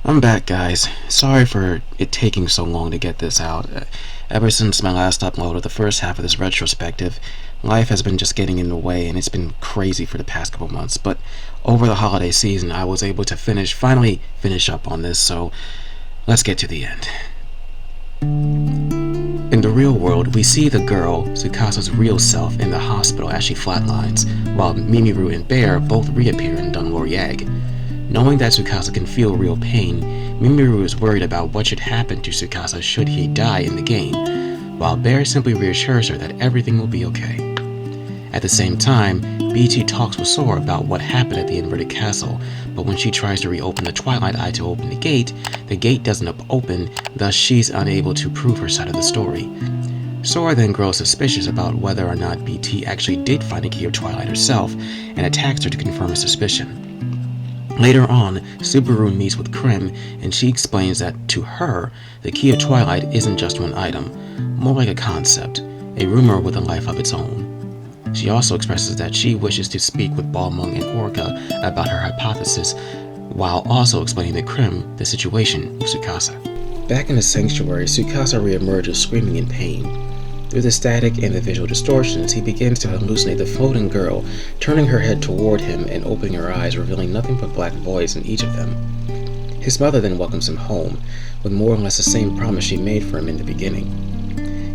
I'm back, guys. Sorry for it taking so long to get this out. Ever since my last upload of the first half of this retrospective, life has been just getting in the way, and it's been crazy for the past couple months. But over the holiday season, I was able to finally finish up on this, so let's get to the end. In the real world, we see the girl, Tsukasa's real self, in the hospital as she flatlines, while Mimiru and Bear both reappear in Dunlor Yag. Knowing that Tsukasa can feel real pain, Mimiru is worried about what should happen to Tsukasa should he die in the game, while Bear simply reassures her that everything will be okay. At the same time, BT talks with Sora about what happened at the inverted castle, but when she tries to reopen the Twilight Eye to open the gate doesn't open, thus she's unable to prove her side of the story. Sora then grows suspicious about whether or not BT actually did find a key of Twilight herself, and attacks her to confirm his suspicion. Later on, Subaru meets with Krim, and she explains that, to her, the key of Twilight isn't just one item, more like a concept, a rumor with a life of its own. She also expresses that she wishes to speak with Balmung and Orca about her hypothesis, while also explaining to Krim the situation with Tsukasa. Back in the sanctuary, Tsukasa reemerges screaming in pain. Through the static and the visual distortions, he begins to hallucinate the floating girl, turning her head toward him and opening her eyes, revealing nothing but black voids in each of them. His mother then welcomes him home, with more or less the same promise she made for him in the beginning.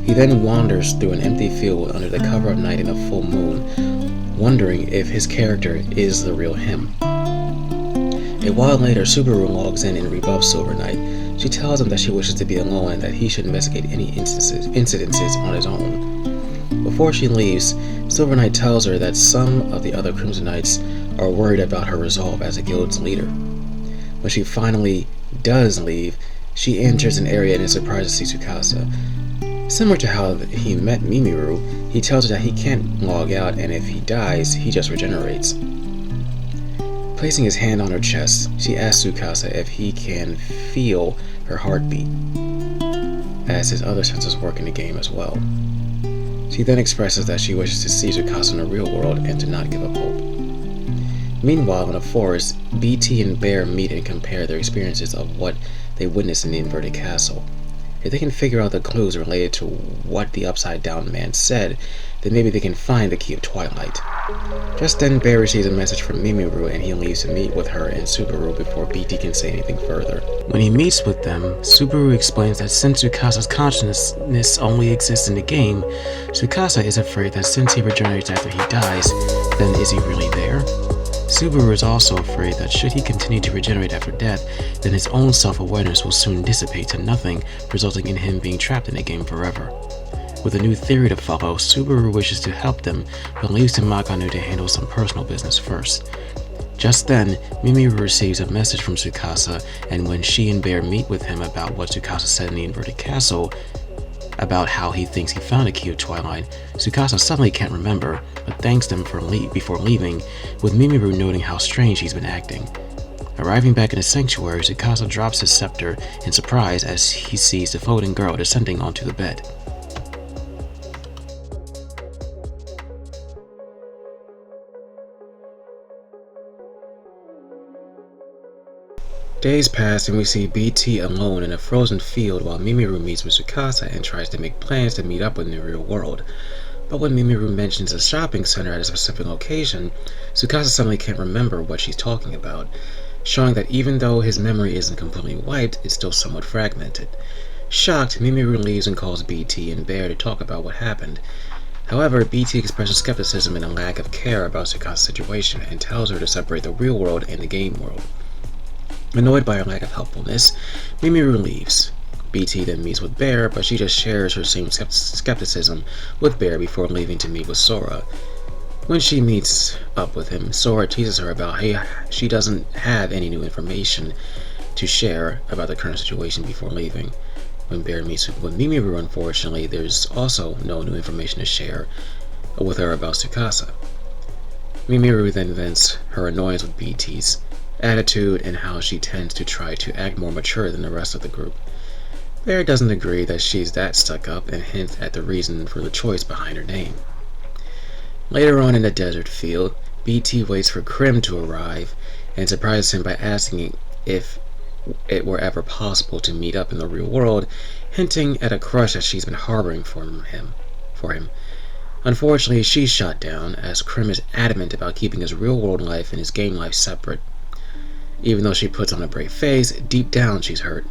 He then wanders through an empty field under the cover of night and a full moon, wondering if his character is the real him. A while later, Subaru logs in and rebuffs Silver Knight. She tells him that she wishes to be alone and that he should investigate any incidences on his own. Before she leaves, Silver Knight tells her that some of the other Crimson Knights are worried about her resolve as a guild's leader. When she finally does leave, she enters an area and is surprised to see Tsukasa. Similar to how he met Mimiru, he tells her that he can't log out, and if he dies, he just regenerates. Placing his hand on her chest, she asks Tsukasa if he can feel her heartbeat, as his other senses work in the game as well. She then expresses that she wishes to see Tsukasa in the real world and to not give up hope. Meanwhile, in the forest, BT and Bear meet and compare their experiences of what they witnessed in the inverted castle. If they can figure out the clues related to what the Upside Down Man said, then maybe they can find the key of Twilight. Just then, Bear receives a message from Mimiru and he leaves to meet with her and Subaru before BT can say anything further. When he meets with them, Subaru explains that since Tsukasa's consciousness only exists in the game, Tsukasa is afraid that since he regenerates after he dies, then is he really there? Subaru is also afraid that should he continue to regenerate after death, then his own self-awareness will soon dissipate to nothing, resulting in him being trapped in the game forever. With a new theory to follow, Subaru wishes to help them, but leaves to Makanu to handle some personal business first. Just then, Mimiru receives a message from Tsukasa, and when she and Bear meet with him about what Tsukasa said in the inverted castle, about how he thinks he found a key of Twilight, Tsukasa suddenly can't remember, but thanks them before leaving, with Mimiru noting how strange he's been acting. Arriving back in the sanctuary, Tsukasa drops his scepter in surprise as he sees the floating girl descending onto the bed. Days pass and we see BT alone in a frozen field while Mimiru meets with Tsukasa and tries to make plans to meet up in the real world. But when Mimiru mentions a shopping center at a specific location, Tsukasa suddenly can't remember what she's talking about, showing that even though his memory isn't completely wiped, it's still somewhat fragmented. Shocked, Mimiru leaves and calls BT and Bear to talk about what happened. However, BT expresses skepticism and a lack of care about Tsukasa's situation and tells her to separate the real world and the game world. Annoyed by her lack of helpfulness, Mimiru leaves. BT then meets with Bear, but she just shares her same skepticism with Bear before leaving to meet with Sora. When she meets up with him, Sora teases her about how she doesn't have any new information to share about the current situation before leaving. When Bear meets with Mimiru, unfortunately, there's also no new information to share with her about Tsukasa. Mimiru then vents her annoyance with BT's attitude and how she tends to try to act more mature than the rest of the group. Bear doesn't agree that she's that stuck up and hints at the reason for the choice behind her name. Later on in the desert field, BT waits for Krim to arrive and surprises him by asking if it were ever possible to meet up in the real world, hinting at a crush that she's been harboring for him. Unfortunately, she's shot down, as Krim is adamant about keeping his real-world life and his game life separate. Even though she puts on a brave face, deep down she's hurt.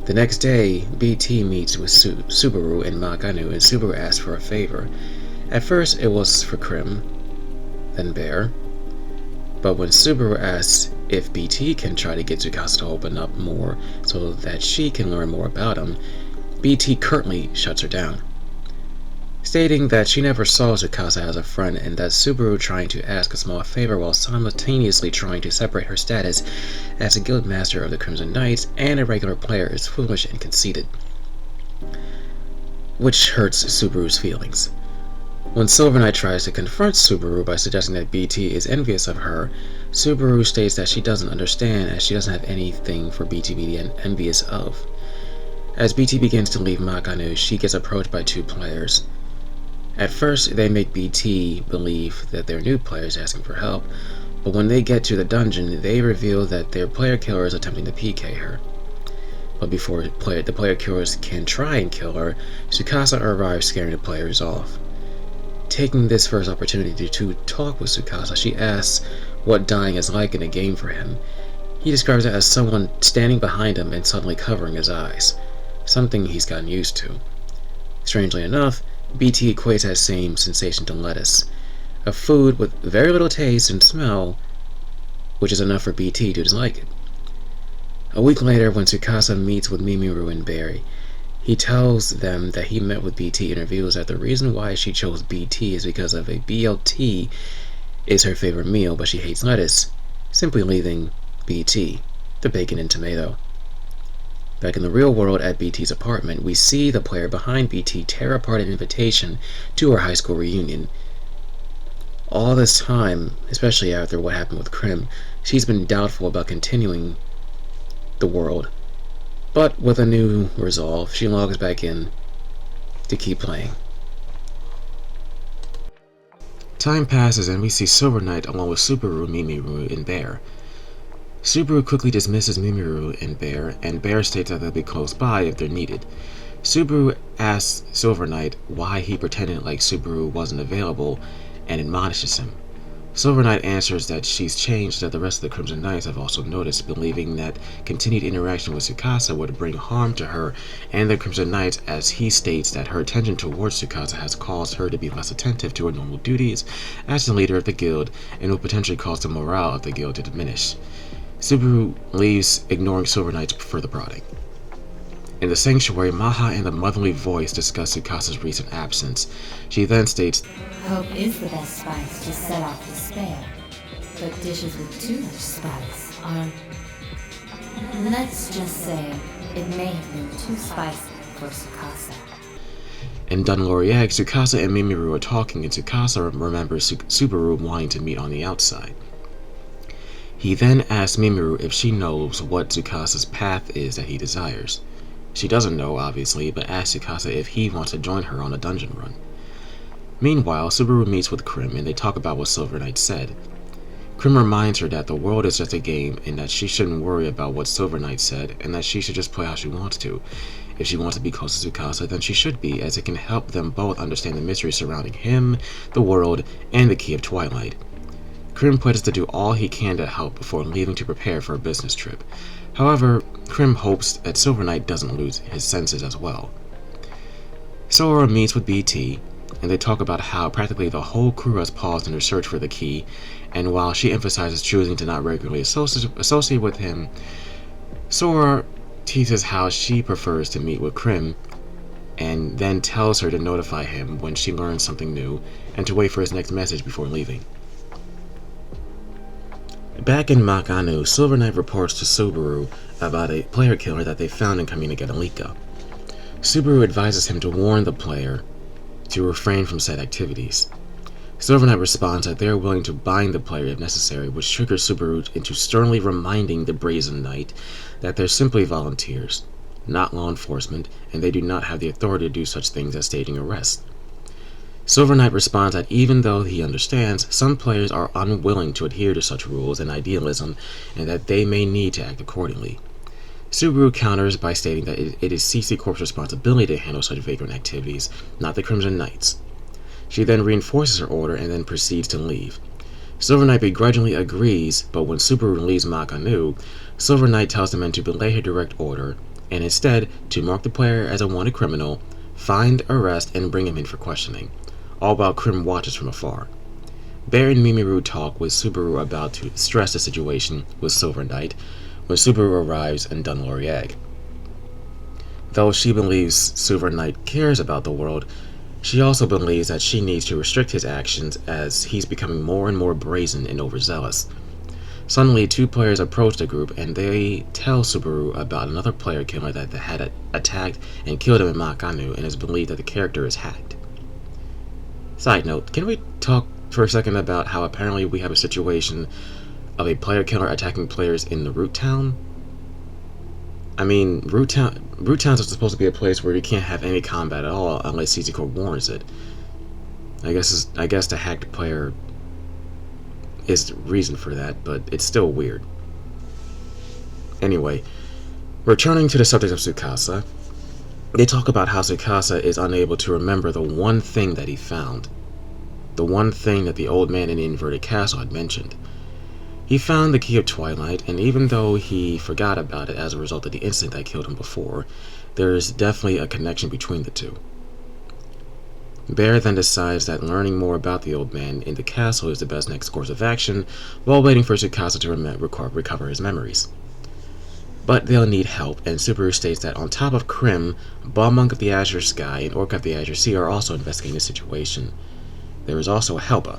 The next day, BT meets with Subaru and Makanu, and Subaru asks for a favor. At first, it was for Krim, then Bear. But when Subaru asks if BT can try to get Tsukasa to open up more so that she can learn more about him, BT curtly shuts her down, stating that she never saw Tsukasa as a friend and that Subaru trying to ask a small favor while simultaneously trying to separate her status as a guild master of the Crimson Knights and a regular player is foolish and conceited, which hurts Subaru's feelings. When Silver Knight tries to confront Subaru by suggesting that BT is envious of her, Subaru states that she doesn't understand, as she doesn't have anything for BT to be envious of. As BT begins to leave Makanu, she gets approached by two players. At first, they make BT believe that they're new players asking for help, but when they get to the dungeon, they reveal that their player killer is attempting to PK her. But before the player killers can try and kill her, Tsukasa arrives, scaring the players off. Taking this first opportunity to talk with Tsukasa, she asks what dying is like in a game for him. He describes it as someone standing behind him and suddenly covering his eyes, something he's gotten used to. Strangely enough, BT equates that same sensation to lettuce, a food with very little taste and smell, which is enough for BT to dislike it. A week later, when Tsukasa meets with Mimiru and Barry, he tells them that he met with BT and reveals that the reason why she chose BT is because of a BLT is her favorite meal, but she hates lettuce, simply leaving BT, the bacon and tomato. Back in the real world at BT's apartment, we see the player behind BT tear apart an invitation to her high school reunion. All this time, especially after what happened with Krim, she's been doubtful about continuing the world. But with a new resolve, she logs back in to keep playing. Time passes and we see Silver Knight along with Subaru, Mimiru, and Bear. Subaru quickly dismisses Mimiru and Bear states that they'll be close by if they're needed. Subaru asks Silver Knight why he pretended like Subaru wasn't available and admonishes him. Silver Knight answers that she's changed, that the rest of the Crimson Knights have also noticed, believing that continued interaction with Tsukasa would bring harm to her and the Crimson Knights, as he states that her attention towards Tsukasa has caused her to be less attentive to her normal duties as the leader of the guild and will potentially cause the morale of the guild to diminish. Subaru leaves, ignoring Silver Knight's further prodding. In the sanctuary, Maha and the motherly voice discuss Tsukasa's recent absence. She then states, "Hope is the best spice to set off despair, but dishes with too much spice are... let's just say it may have been too spicy for Tsukasa." In Dunloriag, Tsukasa and Mimiru are talking, and Tsukasa remembers Subaru wanting to meet on the outside. He then asks Mimiru if she knows what Tsukasa's path is that he desires. She doesn't know, obviously, but asks Tsukasa if he wants to join her on a dungeon run. Meanwhile, Subaru meets with Krim and they talk about what Silver Knight said. Krim reminds her that the world is just a game and that she shouldn't worry about what Silver Knight said and that she should just play how she wants to. If she wants to be close to Tsukasa, then she should be, as it can help them both understand the mystery surrounding him, the world, and the Key of Twilight. Krim pledges to do all he can to help before leaving to prepare for a business trip. However, Krim hopes that Silver Knight doesn't lose his senses as well. Sora meets with BT, and they talk about how practically the whole crew has paused in their search for the key, and while she emphasizes choosing to not regularly associate with him, Sora teases how she prefers to meet with Krim, and then tells her to notify him when she learns something new, and to wait for his next message before leaving. Back in Makanu, Silver Knight reports to Subaru about a player killer that they found in Kamigatalika. Subaru advises him to warn the player to refrain from said activities. Silver Knight responds that they are willing to bind the player if necessary, which triggers Subaru into sternly reminding the Brazen Knight that they're simply volunteers, not law enforcement, and they do not have the authority to do such things as staging arrests. Silver Knight responds that even though he understands, some players are unwilling to adhere to such rules and idealism, and that they may need to act accordingly. Subaru counters by stating that it is CC Corp's responsibility to handle such vagrant activities, not the Crimson Knight's. She then reinforces her order and then proceeds to leave. Silver Knight begrudgingly agrees, but when Subaru leaves Makanu, Silver Knight tells the men to belay her direct order, and instead to mark the player as a wanted criminal, find, arrest, and bring him in for questioning, all while Krim watches from afar. Bear and Mimiru talk with Subaru about to stress the situation with Silver Knight when Subaru arrives in Dunloriag. Though she believes Silver Knight cares about the world, she also believes that she needs to restrict his actions as he's becoming more and more brazen and overzealous. Suddenly, two players approach the group and they tell Subaru about another player killer that had attacked and killed him in Makanu, and is believed that the character is hacked. Side note, can we talk for a second about how apparently we have a situation of a player killer attacking players in the root town? I mean, root towns are supposed to be a place where you can't have any combat at all unless CC Corp warns it. I guess the hacked player is the reason for that, but it's still weird. Anyway, returning to the subject of Tsukasa, they talk about how Tsukasa is unable to remember the one thing that he found. The one thing that the old man in the inverted castle had mentioned. He found the Key of Twilight, and even though he forgot about it as a result of the incident that killed him before, there is definitely a connection between the two. Bear then decides that learning more about the old man in the castle is the best next course of action, while waiting for Tsukasa to recover his memories. But they'll need help, and Subaru states that on top of Krim, Balmonk of the Azure Sky and Orc of the Azure Sea are also investigating the situation. There is also Helba,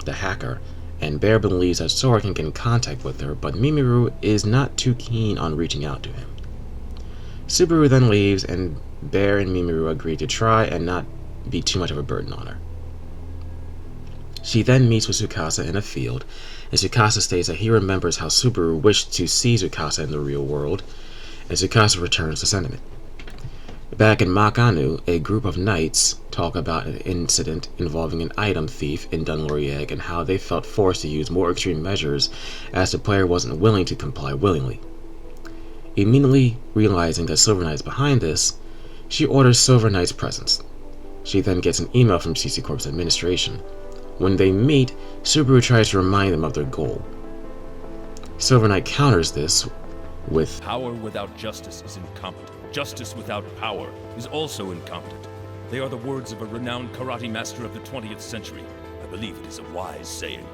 the hacker, and Bear believes that Sora can get in contact with her, but Mimiru is not too keen on reaching out to him. Subaru then leaves, and Bear and Mimiru agree to try and not be too much of a burden on her. She then meets with Tsukasa in a field, and Tsukasa states that he remembers how Subaru wished to see Tsukasa in the real world, and Tsukasa returns the sentiment. Back in Makanu, a group of knights talk about an incident involving an item thief in Dunloriag and how they felt forced to use more extreme measures as the player wasn't willing to comply willingly. Immediately realizing that Silver Knight is behind this, she orders Silver Knight's presence. She then gets an email from CC Corp's administration. When they meet, Subaru tries to remind them of their goal. Silver Knight counters this with, "Power without justice is incompetent. Justice without power is also incompetent. They are the words of a renowned karate master of the 20th century. I believe it is a wise saying."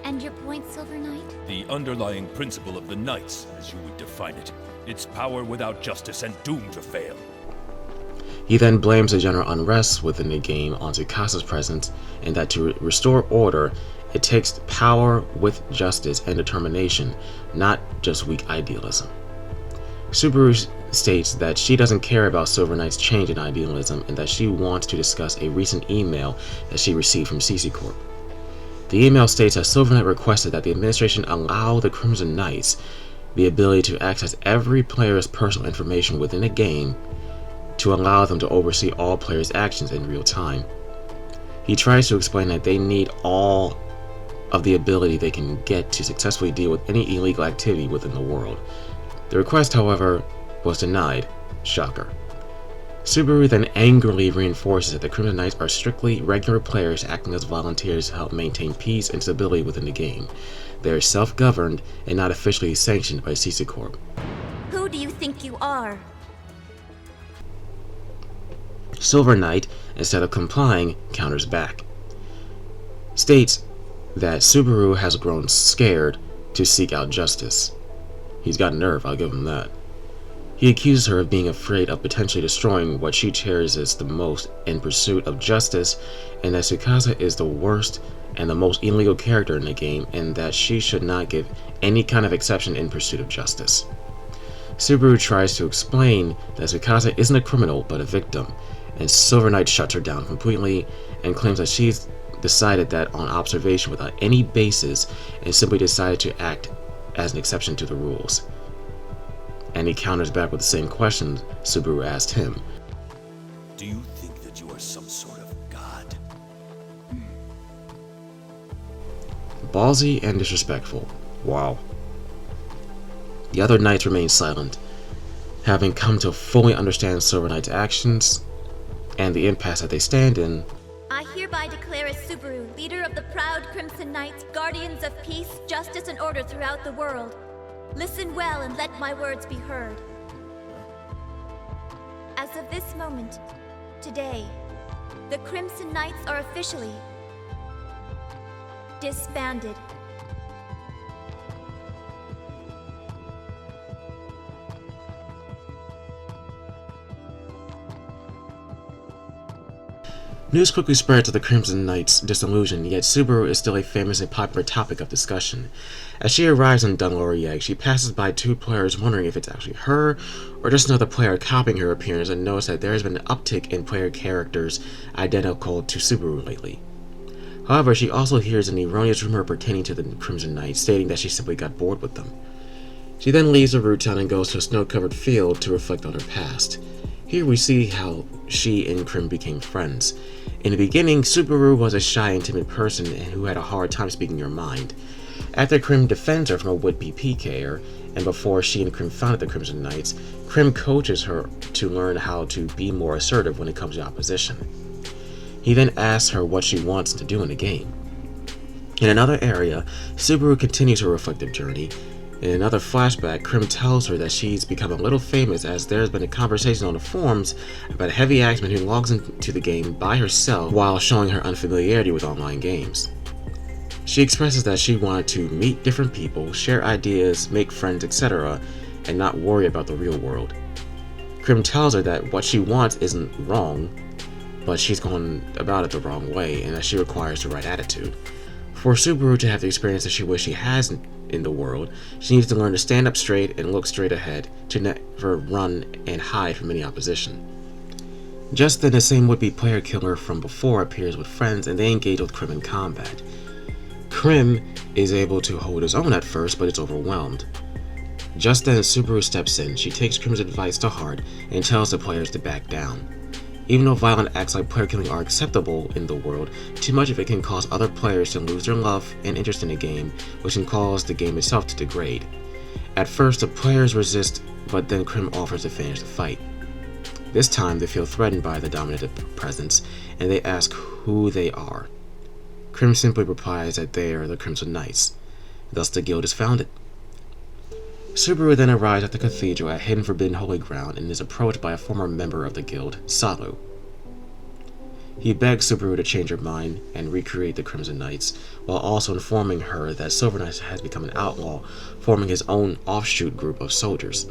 And your point, Silver Knight? The underlying principle of the Knights, as you would define it. It's power without justice and doomed to fail. He then blames the general unrest within the game on Tsukasa's presence, and that to restore order, it takes power with justice and determination, not just weak idealism. Subaru states that she doesn't care about Silver Knight's change in idealism, and that she wants to discuss a recent email that she received from CC Corp. The email states that Silver Knight requested that the administration allow the Crimson Knights the ability to access every player's personal information within a game, to allow them to oversee all players' actions in real time. He tries to explain that they need all of the ability they can get to successfully deal with any illegal activity within the world. The request, however, was denied. Shocker. Subaru then angrily reinforces that the Crimson Knights are strictly regular players acting as volunteers to help maintain peace and stability within the game. They are self-governed and not officially sanctioned by CC Corp. Who do you think you are? Silver Knight, instead of complying, counters back. States that Subaru has grown scared to seek out justice. He's got nerve, I'll give him that. He accuses her of being afraid of potentially destroying what she cherishes the most in pursuit of justice, and that Tsukasa is the worst and the most illegal character in the game, and that she should not give any kind of exception in pursuit of justice. Subaru tries to explain that Tsukasa isn't a criminal but a victim, and Silver Knight shuts her down completely and claims that she's decided that on observation without any basis and simply decided to act as an exception to the rules. And he counters back with the same question Subaru asked him. Do you think that you are some sort of god? Ballsy and disrespectful. Wow. The other knights remain silent, having come to fully understand Silver Knight's actions and the impasse that they stand in. I hereby declare as Subaru, leader of the proud Crimson Knights, guardians of peace, justice, and order throughout the world. Listen well and let my words be heard. As of this moment, today, the Crimson Knights are officially disbanded. News quickly spread to the Crimson Knight's disillusion, yet Subaru is still a famous and popular topic of discussion. As she arrives in Dunlorieg, she passes by two players wondering if it's actually her, or just another player copying her appearance, and notice that there has been an uptick in player characters identical to Subaru lately. However, she also hears an erroneous rumor pertaining to the Crimson Knights, stating that she simply got bored with them. She then leaves the root town and goes to a snow-covered field to reflect on her past. Here we see how she and Krim became friends. In the beginning, Subaru was a shy and timid person who had a hard time speaking her mind. After Krim defends her from a would-be PKer, and before she and Krim founded the Crimson Knights, Krim coaches her to learn how to be more assertive when it comes to opposition. He then asks her what she wants to do in the game. In another area, Subaru continues her reflective journey. In another flashback, Krim tells her that she's become a little famous as there's been a conversation on the forums about a heavy axeman who logs into the game by herself while showing her unfamiliarity with online games. She expresses that she wanted to meet different people, share ideas, make friends, etc., and not worry about the real world. Krim tells her that what she wants isn't wrong, but she's going about it the wrong way and that she requires the right attitude. For Subaru to have the experience that she wishes she has in the world, she needs to learn to stand up straight and look straight ahead, to never run and hide from any opposition. Just then, the same would-be player killer from before appears with friends and they engage with Krim in combat. Krim is able to hold his own at first, but is overwhelmed. Just then, Subaru steps in. She takes Krim's advice to heart and tells the players to back down. Even though violent acts like player killing are acceptable in the world, too much of it can cause other players to lose their love and interest in the game, which can cause the game itself to degrade. At first, the players resist, but then Krim offers to finish the fight. This time, they feel threatened by the dominant presence, and they ask who they are. Krim simply replies that they are the Crimson Knights. Thus, the guild is founded. Subaru then arrives at the cathedral at Hidden Forbidden Holy Ground and is approached by a former member of the guild, Salu. He begs Subaru to change her mind and recreate the Crimson Knights, while also informing her that Silver Knight has become an outlaw, forming his own offshoot group of soldiers.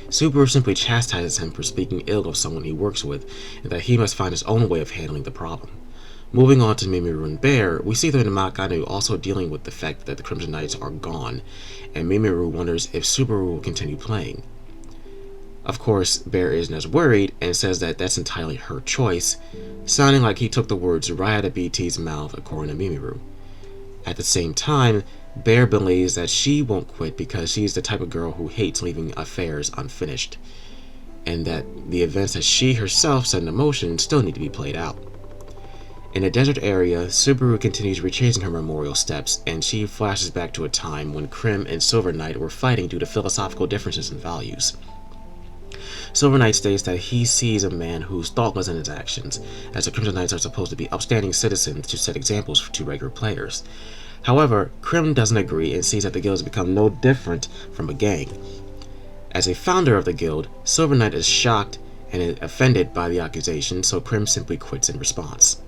Subaru simply chastises him for speaking ill of someone he works with, and that he must find his own way of handling the problem. Moving on to Mimiru and Bear, we see the Namakanu also dealing with the fact that the Crimson Knights are gone, and Mimiru wonders if Subaru will continue playing. Of course, Bear isn't as worried and says that that's entirely her choice, sounding like he took the words right out of BT's mouth according to Mimiru. At the same time, Bear believes that she won't quit because she's the type of girl who hates leaving affairs unfinished, and that the events that she herself set in motion still need to be played out. In a desert area, Subaru continues retracing her memorial steps, and she flashes back to a time when Krim and Silver Knight were fighting due to philosophical differences in values. Silver Knight states that he sees a man who's thoughtless in his actions, as the Crimson Knights are supposed to be upstanding citizens to set examples to regular players. However, Krim doesn't agree and sees that the guild has become no different from a gang. As a founder of the guild, Silver Knight is shocked and is offended by the accusation, so Krim simply quits in response.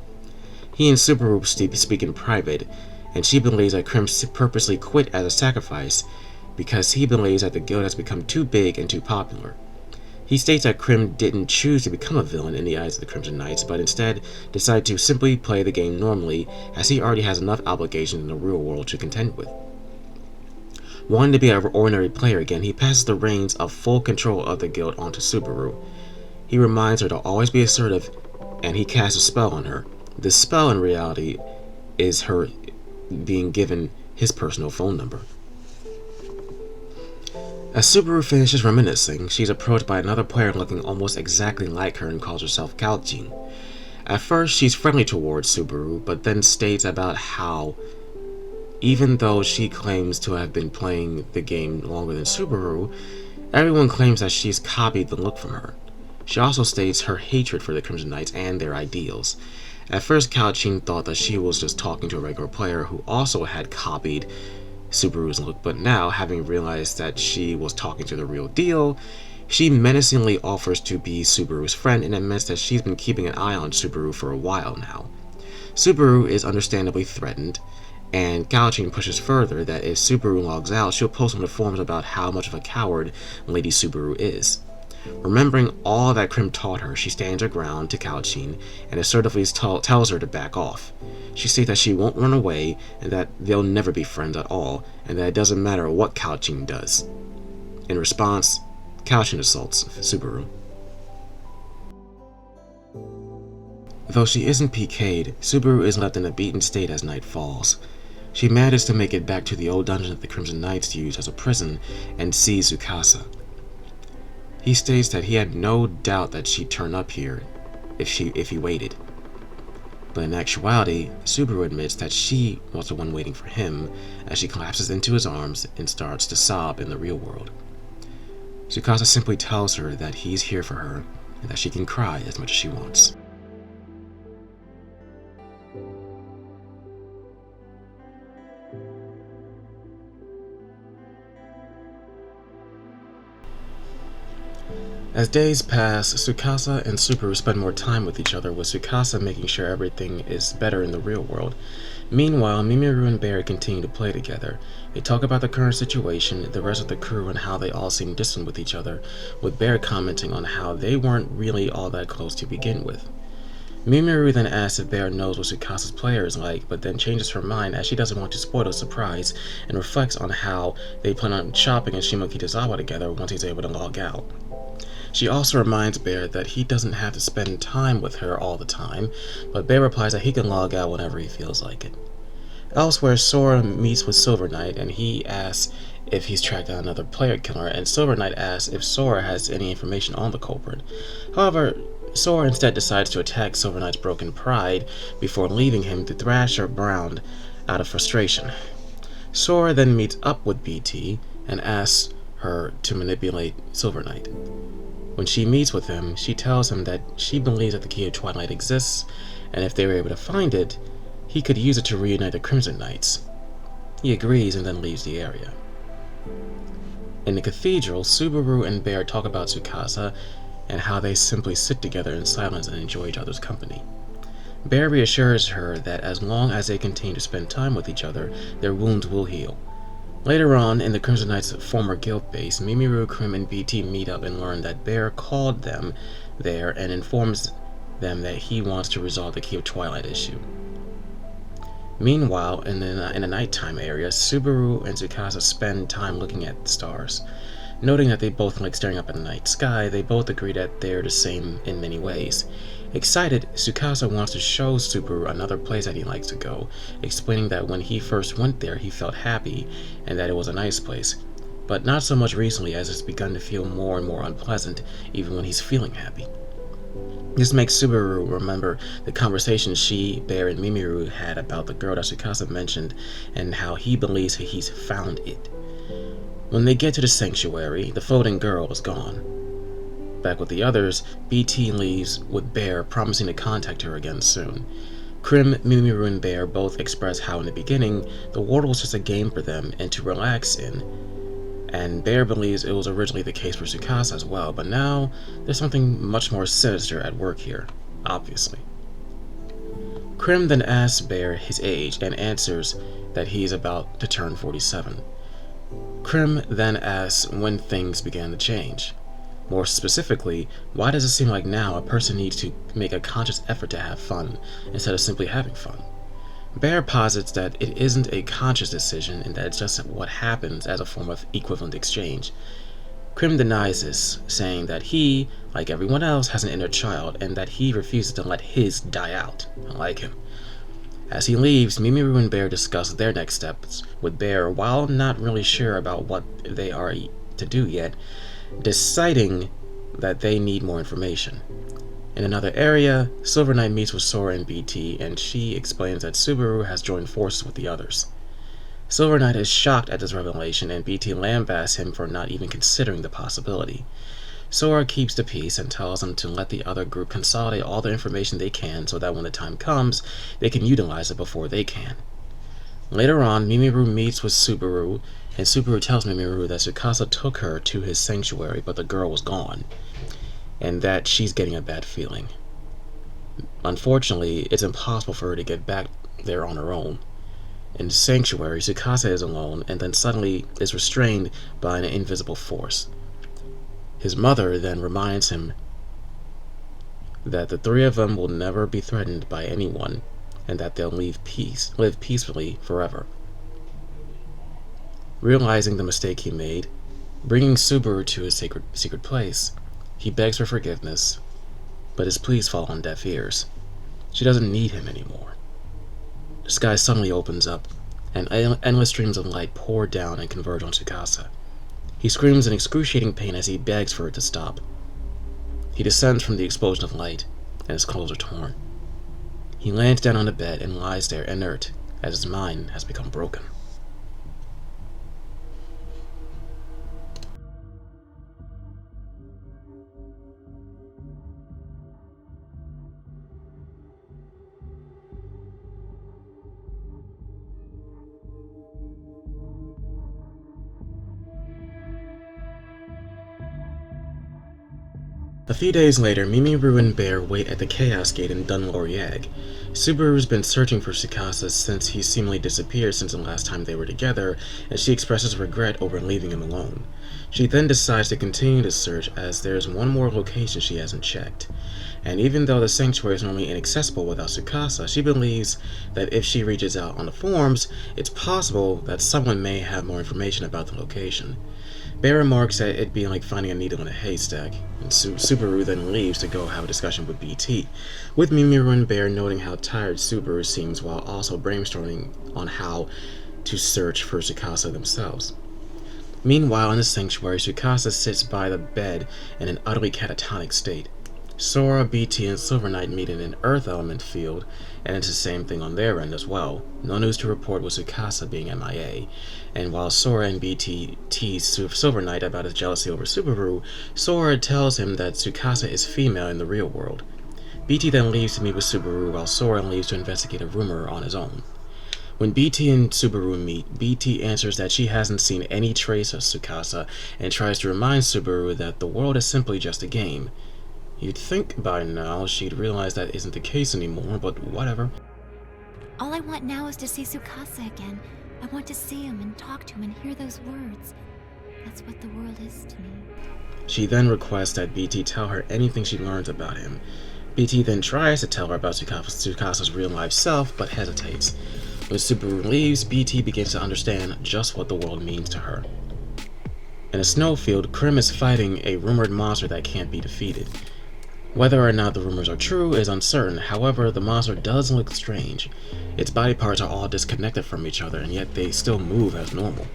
He and Subaru speak in private, and she believes that Krim purposely quit as a sacrifice because he believes that the guild has become too big and too popular. He states that Krim didn't choose to become a villain in the eyes of the Crimson Knights, but instead decided to simply play the game normally, as he already has enough obligations in the real world to contend with. Wanting to be an ordinary player again, he passes the reins of full control of the guild onto Subaru. He reminds her to always be assertive, and he casts a spell on her. This spell, in reality, is her being given his personal phone number. As Subaru finishes reminiscing, she's approached by another player looking almost exactly like her and calls herself Galjin. At first, she's friendly towards Subaru, but then states about how Even though she claims to have been playing the game longer than Subaru, everyone claims that she's copied the look from her. She also states her hatred for the Crimson Knights and their ideals. At first, Kalchin thought that she was just talking to a regular player who also had copied Subaru's look, but now, having realized that she was talking to the real deal, she menacingly offers to be Subaru's friend and admits that she's been keeping an eye on Subaru for a while now. Subaru is understandably threatened, and Kalchin pushes further that if Subaru logs out, she'll post on the forums about how much of a coward Lady Subaru is. Remembering all that Krim taught her, she stands her ground to Kalchin and assertively tells her to back off. She states that she won't run away and that they'll never be friends at all, and that it doesn't matter what Kalchin does. In response, Kalchin assaults Subaru. Though she isn't PK'd, Subaru is left in a beaten state as night falls. She manages to make it back to the old dungeon that the Crimson Knights used as a prison and sees Tsukasa. He states that he had no doubt that she'd turn up here if he waited. But in actuality, Subaru admits that she was the one waiting for him as she collapses into his arms and starts to sob in the real world. Tsukasa simply tells her that he's here for her and that she can cry as much as she wants. As days pass, Tsukasa and Subaru spend more time with each other, with Tsukasa making sure everything is better in the real world. Meanwhile, Mimiru and Barry continue to play together. They talk about the current situation, the rest of the crew, and how they all seem distant with each other, with Barry commenting on how they weren't really all that close to begin with. Mimiru then asks if Bear knows what Tsukasa's player is like, but then changes her mind as she doesn't want to spoil the surprise, and reflects on how they plan on shopping in Shimokitazawa together once he's able to log out. She also reminds Bear that he doesn't have to spend time with her all the time, but Bear replies that he can log out whenever he feels like it. Elsewhere, Sora meets with Silver Knight, and he asks if he's tracked down another player killer, and Silver Knight asks if Sora has any information on the culprit. However, Sora instead decides to attack Silver Knight's broken pride before leaving him to thrash her around out of frustration. Sora then meets up with BT and asks her to manipulate Silver Knight. When she meets with him, she tells him that she believes that the Key of Twilight exists, and if they were able to find it, he could use it to reunite the Crimson Knights. He agrees and then leaves the area. In the cathedral, Subaru and Bear talk about Tsukasa and how they simply sit together in silence and enjoy each other's company. Bear reassures her that as long as they continue to spend time with each other, their wounds will heal. Later on, in the Crimson Knights' former guild base, Mimiru, Krim, and BT meet up and learn that Bear called them there and informs them that he wants to resolve the Key of Twilight issue. Meanwhile, in the nighttime area, Subaru and Tsukasa spend time looking at the stars. Noting that they both like staring up at the night sky, they both agree that they're the same in many ways. Excited, Tsukasa wants to show Subaru another place that he likes to go, explaining that when he first went there he felt happy and that it was a nice place, but not so much recently as it's begun to feel more and more unpleasant even when he's feeling happy. This makes Subaru remember the conversation she, Bear, and Mimiru had about the girl that Tsukasa mentioned and how he believes he's found it. When they get to the sanctuary, the floating girl is gone. Back with the others, BT leaves with Bear, promising to contact her again soon. Krim, Mimiru, and Bear both express how in the beginning, the world was just a game for them and to relax in, and Bear believes it was originally the case for Tsukasa as well, but now there's something much more sinister at work here, obviously. Krim then asks Bear his age and answers that he is about to turn 47. Krim then asks when things began to change. More specifically, why does it seem like now a person needs to make a conscious effort to have fun instead of simply having fun? Bear posits that it isn't a conscious decision and that it's just what happens as a form of equivalent exchange. Krim denies this, saying that he, like everyone else, has an inner child and that he refuses to let his die out. I like him. As he leaves, Mimiru and Bear discuss their next steps, with Bear, while not really sure about what they are to do yet, deciding that they need more information. In another area, Silver Knight meets with Sora and BT, and she explains that Subaru has joined forces with the others. Silver Knight is shocked at this revelation, and BT lambasts him for not even considering the possibility. Sora keeps the peace and tells him to let the other group consolidate all the information they can so that when the time comes, they can utilize it before they can. Later on, Mimiru meets with Subaru, and Subaru tells Mimiru that Tsukasa took her to his sanctuary, but the girl was gone, and that she's getting a bad feeling. Unfortunately, it's impossible for her to get back there on her own. In the sanctuary, Tsukasa is alone, and then suddenly is restrained by an invisible force. His mother then reminds him that the three of them will never be threatened by anyone, and that they'll live peacefully forever. Realizing the mistake he made, bringing Subaru to his secret place, he begs for forgiveness, but his pleas fall on deaf ears. She doesn't need him anymore. The sky suddenly opens up, and endless streams of light pour down and converge on Tsukasa. He screams in excruciating pain as he begs for it to stop. He descends from the explosion of light, and his clothes are torn. He lands down on the bed and lies there inert, as his mind has become broken. A few days later, Mimiru and Bear wait at the Chaos Gate in Dunloriag. Subaru's been searching for Tsukasa since he seemingly disappeared since the last time they were together, and she expresses regret over leaving him alone. She then decides to continue the search as there's one more location she hasn't checked. And even though the sanctuary is normally inaccessible without Tsukasa, she believes that if she reaches out on the forums, it's possible that someone may have more information about the location. Bear remarks at it being like finding a needle in a haystack, and Subaru then leaves to go have a discussion with BT, with Mimiru and Bear noting how tired Subaru seems while also brainstorming on how to search for Tsukasa themselves. Meanwhile, in the sanctuary, Tsukasa sits by the bed in an utterly catatonic state. Sora, BT, and Silver Knight meet in an Earth element field, and it's the same thing on their end as well. No news to report with Tsukasa being MIA, and while Sora and BT tease Silver Knight about his jealousy over Subaru, Sora tells him that Tsukasa is female in the real world. BT then leaves to meet with Subaru, while Sora leaves to investigate a rumor on his own. When BT and Subaru meet, BT answers that she hasn't seen any trace of Tsukasa, and tries to remind Subaru that the world is simply just a game. You'd think by now she'd realize that isn't the case anymore, but whatever. All I want now is to see Tsukasa again. I want to see him and talk to him and hear those words. That's what the world is to me. She then requests that BT tell her anything she learns about him. BT then tries to tell her about Tsukasa's real-life self, but hesitates. When Subaru leaves, BT begins to understand just what the world means to her. In a snowfield, Krim is fighting a rumored monster that can't be defeated. Whether or not the rumors are true is uncertain, however, the monster does look strange. Its body parts are all disconnected from each other, and yet they still move as normal.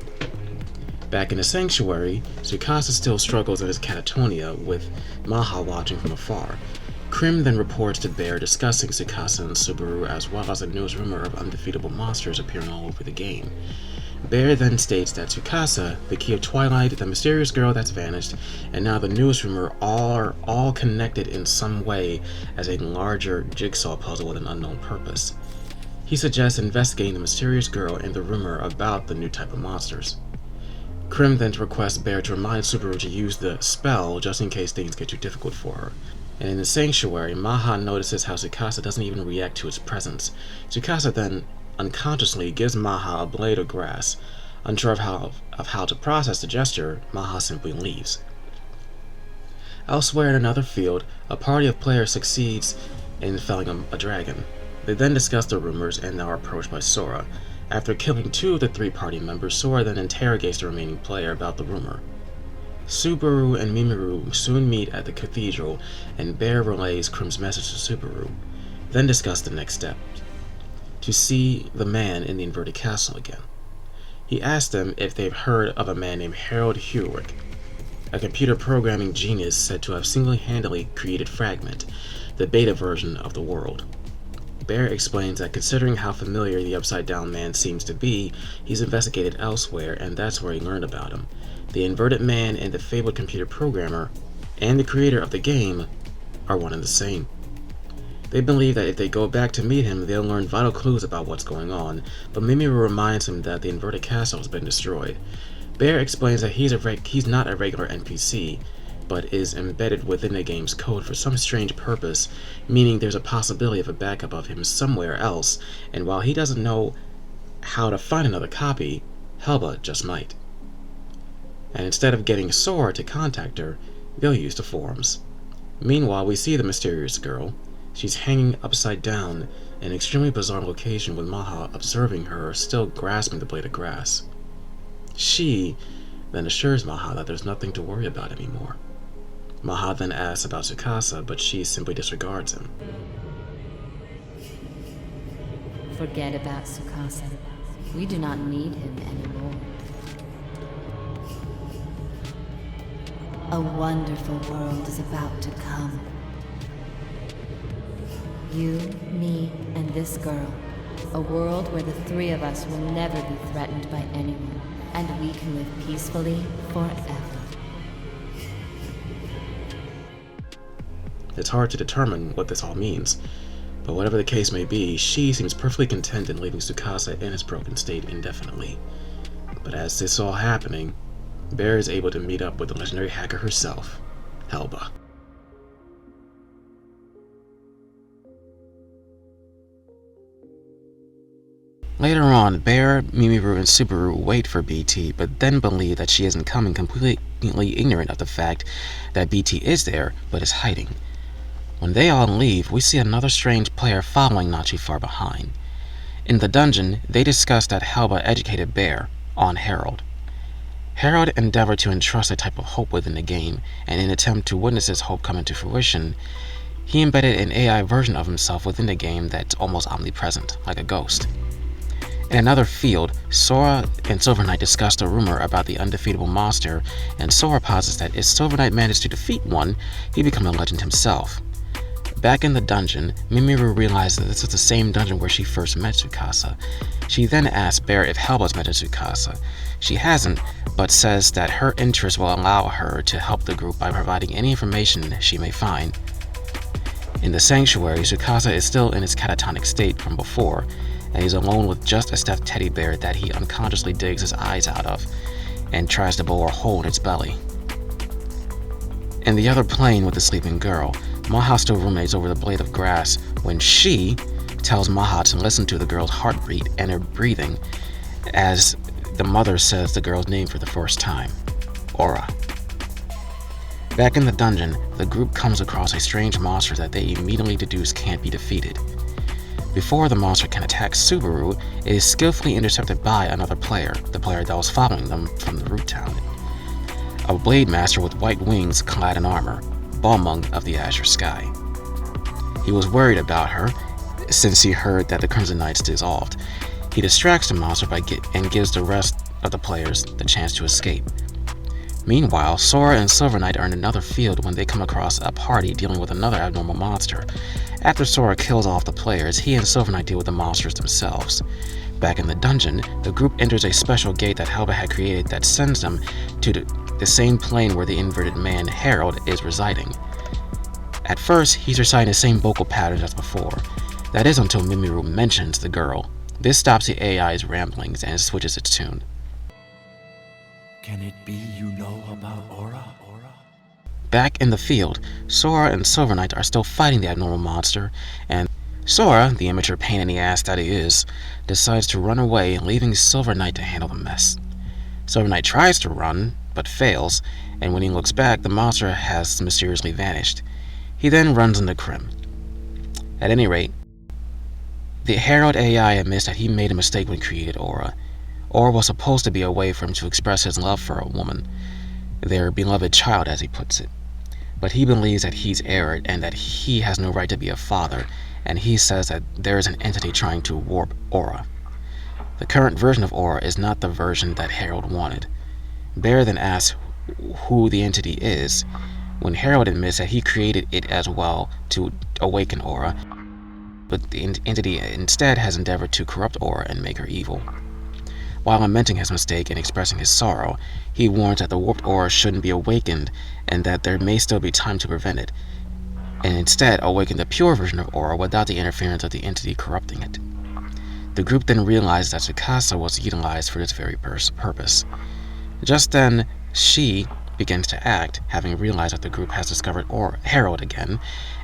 Back in the sanctuary, Tsukasa still struggles in his catatonia, with Maha watching from afar. Krim then reports to Bear discussing Tsukasa and Subaru, as well as a news rumor of undefeatable monsters appearing all over the game. Bear then states that Tsukasa, the Key of Twilight, the mysterious girl that's vanished, and now the news rumor are all connected in some way as a larger jigsaw puzzle with an unknown purpose. He suggests investigating the mysterious girl and the rumor about the new type of monsters. Krim then requests Bear to remind Subaru to use the spell just in case things get too difficult for her. And in the sanctuary, Maha notices how Tsukasa doesn't even react to its presence. Tsukasa then unconsciously gives Maha a blade of grass. Unsure of how to process the gesture, Maha simply leaves. Elsewhere in another field, a party of players succeeds in felling a dragon. They then discuss the rumors and are approached by Sora. After killing 2 of the 3 party members, Sora then interrogates the remaining player about the rumor. Subaru and Mimiru soon meet at the cathedral, and Bear relays Krim's message to Subaru, then discuss the next step: to see the man in the inverted castle again. He asks them if they've heard of a man named Harold Hewick, a computer programming genius said to have single-handedly created Fragment, the beta version of the world. Bear explains that considering how familiar the Upside Down Man seems to be, he's investigated elsewhere, and that's where he learned about him. The Inverted Man and the fabled computer programmer, and the creator of the game, are one and the same. They believe that if they go back to meet him, they'll learn vital clues about what's going on, but Mimiru reminds him that the Inverted Castle has been destroyed. Bear explains that he's not a regular NPC, but is embedded within the game's code for some strange purpose, meaning there's a possibility of a backup of him somewhere else, and while he doesn't know how to find another copy, Helba just might. And instead of getting Sora to contact her, they'll use the forums. Meanwhile, we see the mysterious girl. She's hanging upside down in an extremely bizarre location with Maha observing her, still grasping the blade of grass. She then assures Maha that there's nothing to worry about anymore. Maha then asks about Tsukasa, but she simply disregards him. Forget about Tsukasa. We do not need him anymore. A wonderful world is about to come. You, me, and this girl. A world where the three of us will never be threatened by anyone, and we can live peacefully forever. It's hard to determine what this all means, but whatever the case may be, she seems perfectly content in leaving Tsukasa in his broken state indefinitely. But as this is all happening, Bear is able to meet up with the legendary hacker herself, Helba. Later on, Bear, Mimiru, and Subaru wait for BT, but then believe that she isn't coming, completely ignorant of the fact that BT is there, but is hiding. When they all leave, we see another strange player following not too far behind. In the dungeon, they discuss that Helba educated Bear on Harold. Harold endeavored to entrust a type of hope within the game, and in an attempt to witness this hope come into fruition, he embedded an AI version of himself within the game that's almost omnipresent, like a ghost. In another field, Sora and Silver Knight discussed a rumor about the undefeatable monster, and Sora posits that if Silver Knight managed to defeat one, he'd become a legend himself. Back in the dungeon, Mimiru realizes that this is the same dungeon where she first met Tsukasa. She then asks Bear if Helba's met Tsukasa. She hasn't, but says that her interest will allow her to help the group by providing any information she may find. In the sanctuary, Tsukasa is still in his catatonic state from before, and he's alone with just a stuffed teddy bear that he unconsciously digs his eyes out of and tries to bore a hole in its belly. In the other plane with the sleeping girl, Maha still ruminates over the blade of grass when she tells Maha to listen to the girl's heartbeat and her breathing as the mother says the girl's name for the first time, Aura. Back in the dungeon, the group comes across a strange monster that they immediately deduce can't be defeated. Before the monster can attack Subaru, it is skillfully intercepted by another player, the player that was following them from the root town. A blade master with white wings clad in armor, Balmung of the Azure Sky. He was worried about her since he heard that the Crimson Knights dissolved. He distracts the monster and gives the rest of the players the chance to escape. Meanwhile, Sora and Silver Knight are in another field when they come across a party dealing with another abnormal monster. After Sora kills off the players, he and Silver Knight deal with the monsters themselves. Back in the dungeon, the group enters a special gate that Helba had created that sends them to the same plane where the inverted man, Harold, is residing. At first, he's reciting the same vocal patterns as before. That is until Mimiru mentions the girl. This stops the AI's ramblings and switches its tune. Can it be you know about Aura? Back in the field, Sora and Silver Knight are still fighting the abnormal monster, and Sora, the immature pain in the ass that he is, decides to run away, leaving Silver Knight to handle the mess. Silver Knight tries to run, but fails, and when he looks back, the monster has mysteriously vanished. He then runs into Krim. At any rate, the Herald AI admits that he made a mistake when he created Aura. Aura was supposed to be a way for him to express his love for a woman, their beloved child as he puts it. But he believes that he's erred and that he has no right to be a father, and he says that there is an entity trying to warp Aura. The current version of Aura is not the version that Harold wanted. Bear then asks who the entity is, when Harold admits that he created it as well to awaken Aura, but the entity instead has endeavored to corrupt Aura and make her evil. While lamenting his mistake and expressing his sorrow, he warns that the warped Aura shouldn't be awakened and that there may still be time to prevent it, and instead awaken the pure version of Aura without the interference of the entity corrupting it. The group then realized that Tsukasa was utilized for this very purpose. Just then, she begins to act, having realized that the group has discovered Harold again,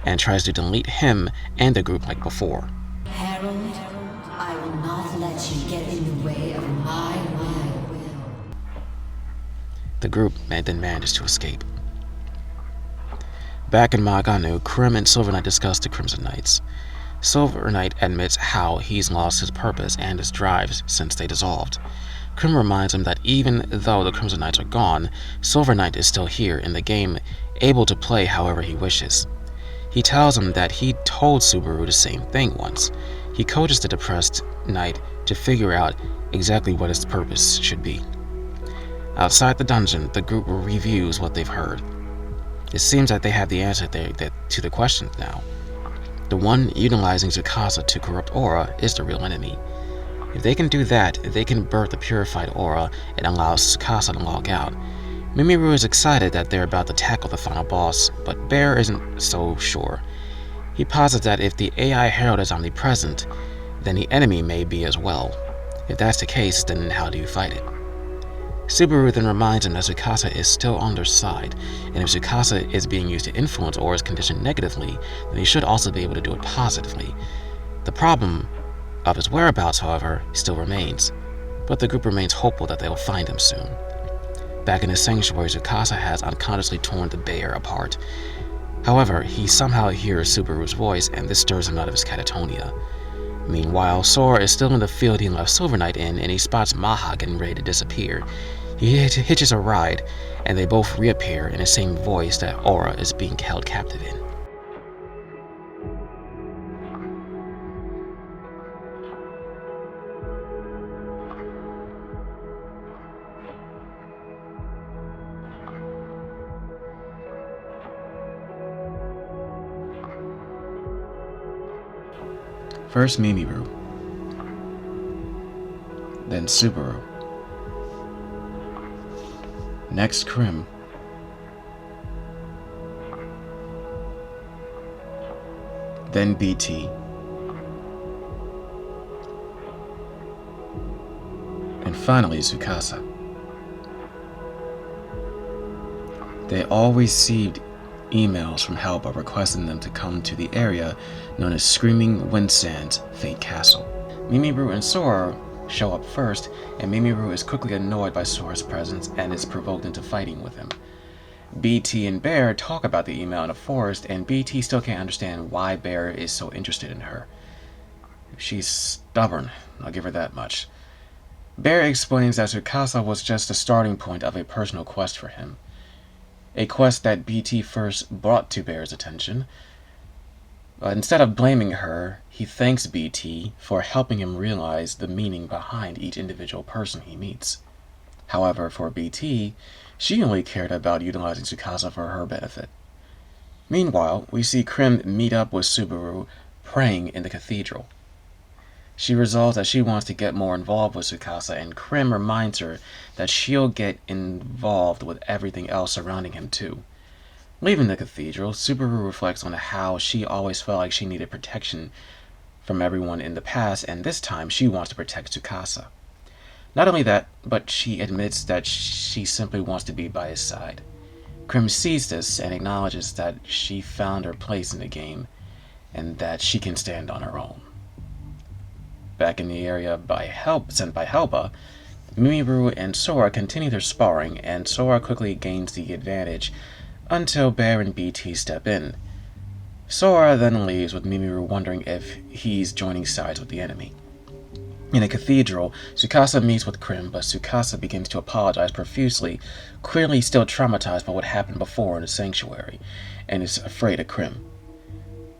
and tries to delete him and the group like before. Harold, I will not let you get in the way of my will. The group then manages to escape. Back in Maganu, Krim and Silver Knight discuss the Crimson Knights. Silver Knight admits how he's lost his purpose and his drives since they dissolved. Krim reminds him that even though the Crimson Knights are gone, Silver Knight is still here in the game, able to play however he wishes. He tells him that he told Subaru the same thing once. He coaches the depressed knight to figure out exactly what his purpose should be. Outside the dungeon, the group reviews what they've heard. It seems that they have the answer to the questions now. The one utilizing Tsukasa to corrupt Aura is the real enemy. If they can do that, they can birth the purified Aura and allow Tsukasa to log out. Mimiru is excited that they're about to tackle the final boss, but Bear isn't so sure. He posits that if the AI Herald is omnipresent, then the enemy may be as well. If that's the case, then how do you fight it? Subaru then reminds him that Tsukasa is still on their side, and if Tsukasa is being used to influence Aura's condition negatively, then he should also be able to do it positively. The problem of his whereabouts, however, still remains, but the group remains hopeful that they will find him soon. Back in his sanctuary, Tsukasa has unconsciously torn the bear apart. However, he somehow hears Subaru's voice, and this stirs him out of his catatonia. Meanwhile, Sora is still in the field he left Silver Knight in, and he spots Maha getting ready to disappear. He hitches a ride, and they both reappear in the same voice that Aura is being held captive in. First Mimiru, then Subaru, next Krim, then BT, and finally Tsukasa. They all received emails from Helba requesting them to come to the area known as Screaming Windsand's Fate Castle. Mimiru and Sora show up first, and Mimiru is quickly annoyed by Sora's presence and is provoked into fighting with him. BT and Bear talk about the email in the forest, and BT still can't understand why Bear is so interested in her. She's stubborn, I'll give her that much. Bear explains that Tsukasa was just the starting point of a personal quest for him. A quest that BT first brought to Bear's attention. Instead of blaming her, he thanks BT for helping him realize the meaning behind each individual person he meets. However, for BT, she only cared about utilizing Tsukasa for her benefit. Meanwhile, we see Krim meet up with Subaru praying in the cathedral. She resolves that she wants to get more involved with Tsukasa, and Krim reminds her that she'll get involved with everything else surrounding him too. Leaving the cathedral, Subaru reflects on how she always felt like she needed protection from everyone in the past, and this time she wants to protect Tsukasa. Not only that, but she admits that she simply wants to be by his side. Krim sees this and acknowledges that she found her place in the game, and that she can stand on her own. Back in the area sent by Helba, Mimiru and Sora continue their sparring, and Sora quickly gains the advantage until Bear and BT step in. Sora then leaves with Mimiru wondering if he's joining sides with the enemy. In a cathedral, Tsukasa meets with Krim, but Tsukasa begins to apologize profusely, clearly still traumatized by what happened before in the sanctuary, and is afraid of Krim.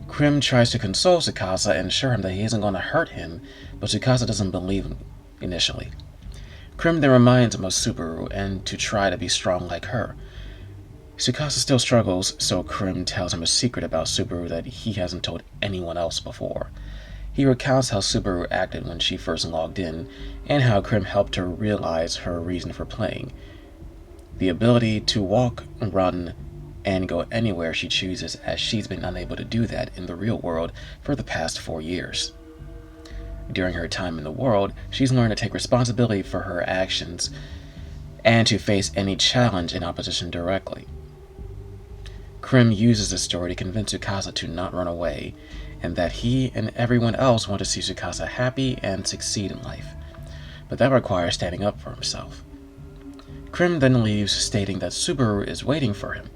Krim tries to console Tsukasa and assure him that he isn't going to hurt him, but Tsukasa doesn't believe him initially. Krim then reminds him of Subaru and to try to be strong like her. Tsukasa still struggles, so Krim tells him a secret about Subaru that he hasn't told anyone else before. He recounts how Subaru acted when she first logged in, and how Krim helped her realize her reason for playing. The ability to walk, run, and go anywhere she chooses, as she's been unable to do that in the real world for the past 4 years. During her time in the world, she's learned to take responsibility for her actions and to face any challenge in opposition directly. Krim uses this story to convince Tsukasa to not run away, and that he and everyone else want to see Tsukasa happy and succeed in life, but that requires standing up for himself. Krim then leaves, stating that Subaru is waiting for him.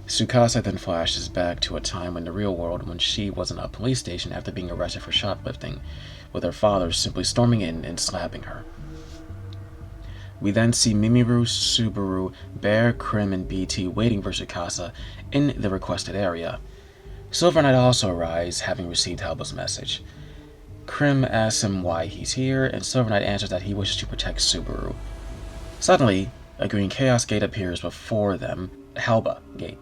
Tsukasa then flashes back to a time in the real world when she was in a police station after being arrested for shoplifting, with her father simply storming in and slapping her. We then see Mimiru, Subaru, Bear, Krim, and BT waiting for Tsukasa in the requested area. Silver Knight also arrives, having received Helba's message. Krim asks him why he's here, and Silver Knight answers that he wishes to protect Subaru. Suddenly, a green Chaos Gate appears before them, Helba Gate.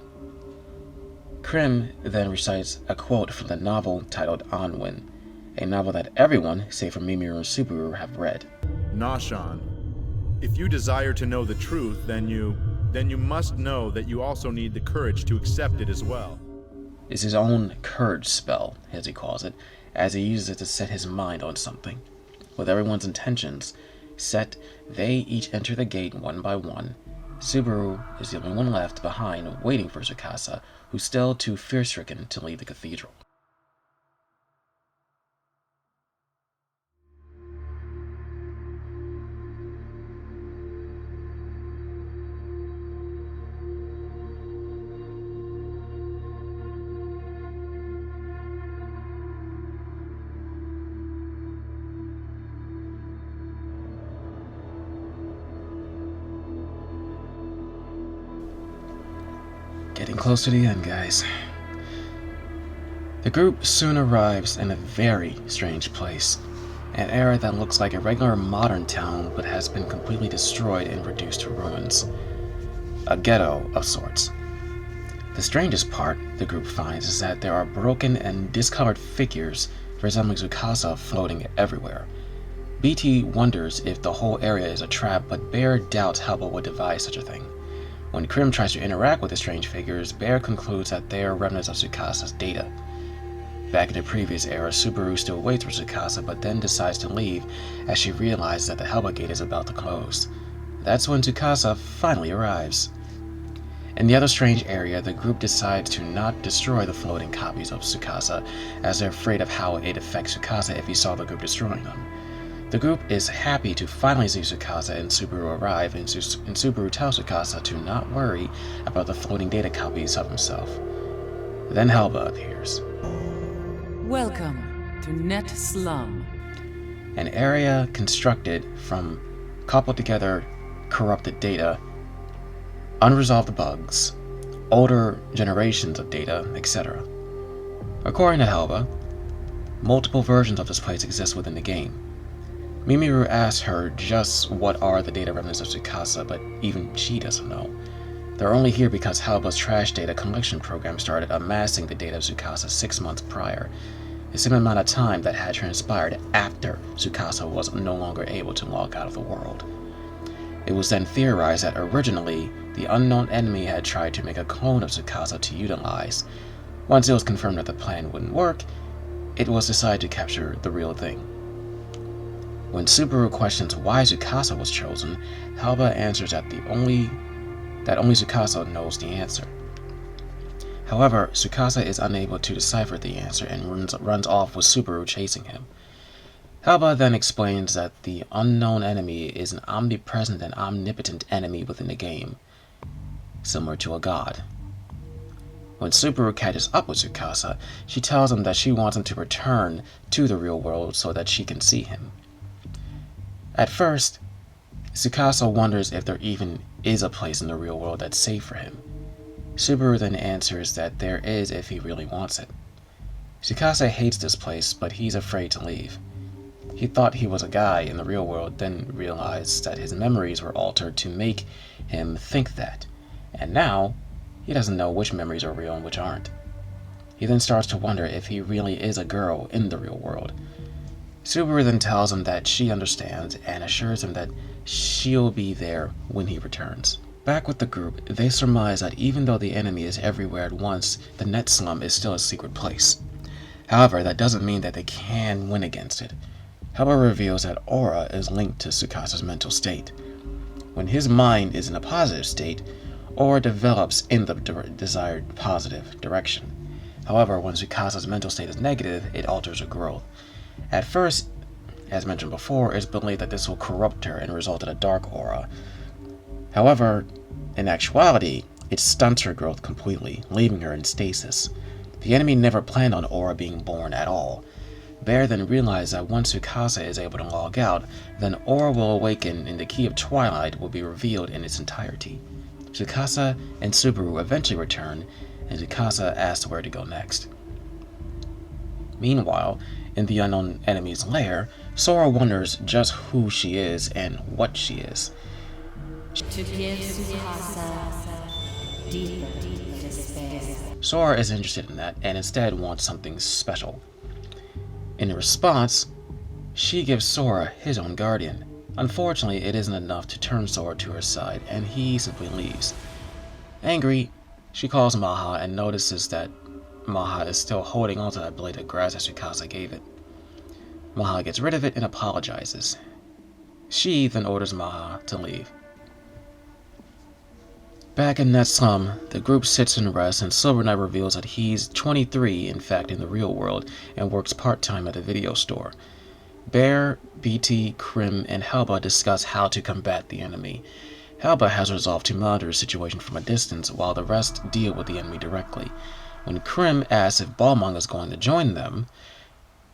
Krim then recites a quote from the novel titled Onwin, a novel that everyone, save for Mimiru and Subaru, have read. Nashan, if you desire to know the truth, then you must know that you also need the courage to accept it as well. It's his own courage spell, as he calls it, as he uses it to set his mind on something. With everyone's intentions set, they each enter the gate one by one. Subaru is the only one left behind, waiting for Tsukasa, who's still too fear-stricken to leave the cathedral. Getting close to the end, guys. The group soon arrives in a very strange place, an area that looks like a regular modern town but has been completely destroyed and reduced to ruins. A ghetto of sorts. The strangest part the group finds is that there are broken and discolored figures resembling Tsukasa floating everywhere. BT wonders if the whole area is a trap, but Bear doubts Helba would devise such a thing. When Krim tries to interact with the strange figures, Bear concludes that they are remnants of Tsukasa's data. Back in the previous era, Subaru still waits for Tsukasa, but then decides to leave as she realizes that the Helba Gate is about to close. That's when Tsukasa finally arrives. In the other strange area, the group decides to not destroy the floating copies of Tsukasa, as they're afraid of how it'd affect Tsukasa if he saw the group destroying them. The group is happy to finally see Tsukasa and Subaru arrive, and Subaru tells Tsukasa to not worry about the floating data copies of himself. Then Helba appears. Welcome to Net Slum. An area constructed from coupled together corrupted data, unresolved bugs, older generations of data, etc. According to Helba, multiple versions of this place exist within the game. Mimiru asks her just what are the data remnants of Tsukasa, but even she doesn't know. They're only here because Helba's trash data collection program started amassing the data of Tsukasa 6 months prior, the same amount of time that had transpired after Tsukasa was no longer able to log out of the world. It was then theorized that originally, the unknown enemy had tried to make a clone of Tsukasa to utilize. Once it was confirmed that the plan wouldn't work, it was decided to capture the real thing. When Subaru questions why Tsukasa was chosen, Helba answers that only Tsukasa knows the answer. However, Tsukasa is unable to decipher the answer and runs off with Subaru chasing him. Helba then explains that the unknown enemy is an omnipresent and omnipotent enemy within the game, similar to a god. When Subaru catches up with Tsukasa, she tells him that she wants him to return to the real world so that she can see him. At first, Tsukasa wonders if there even is a place in the real world that's safe for him. Subaru then answers that there is if he really wants it. Tsukasa hates this place, but he's afraid to leave. He thought he was a guy in the real world, then realized that his memories were altered to make him think that, and now he doesn't know which memories are real and which aren't. He then starts to wonder if he really is a girl in the real world. Subaru then tells him that she understands and assures him that she'll be there when he returns. Back with the group, they surmise that even though the enemy is everywhere at once, the net slum is still a secret place. However, that doesn't mean that they can win against it. Helba reveals that Aura is linked to Tsukasa's mental state. When his mind is in a positive state, Aura develops in the desired positive direction. However, when Tsukasa's mental state is negative, it alters her growth. At first, as mentioned before, it's believed that this will corrupt her and result in a dark aura. However, in actuality, it stunts her growth completely, leaving her in stasis. The enemy never planned on Aura being born at all. Bear then realizes that once Tsukasa is able to log out, then Aura will awaken and the Key of Twilight will be revealed in its entirety. Tsukasa and Subaru eventually return, and Tsukasa asks where to go next. Meanwhile, in the unknown enemy's lair, Sora wonders just who she is and what she is. To give Tsukasa deeper despair. Sora is interested in that and instead wants something special. In response, she gives Sora his own guardian. Unfortunately, it isn't enough to turn Sora to her side, and he simply leaves. Angry, she calls Maha and notices that Maha is still holding onto that blade of grass that Tsukasa gave it. Maha gets rid of it and apologizes. She then orders Maha to leave. Back in that slum, the group sits and rests, and Silver Knight reveals that he's 23, in fact, in the real world, and works part-time at a video store. Bear, BT, Krim, and Helba discuss how to combat the enemy. Helba has resolved to monitor the situation from a distance, while the rest deal with the enemy directly. When Krim asks if Balmung is going to join them,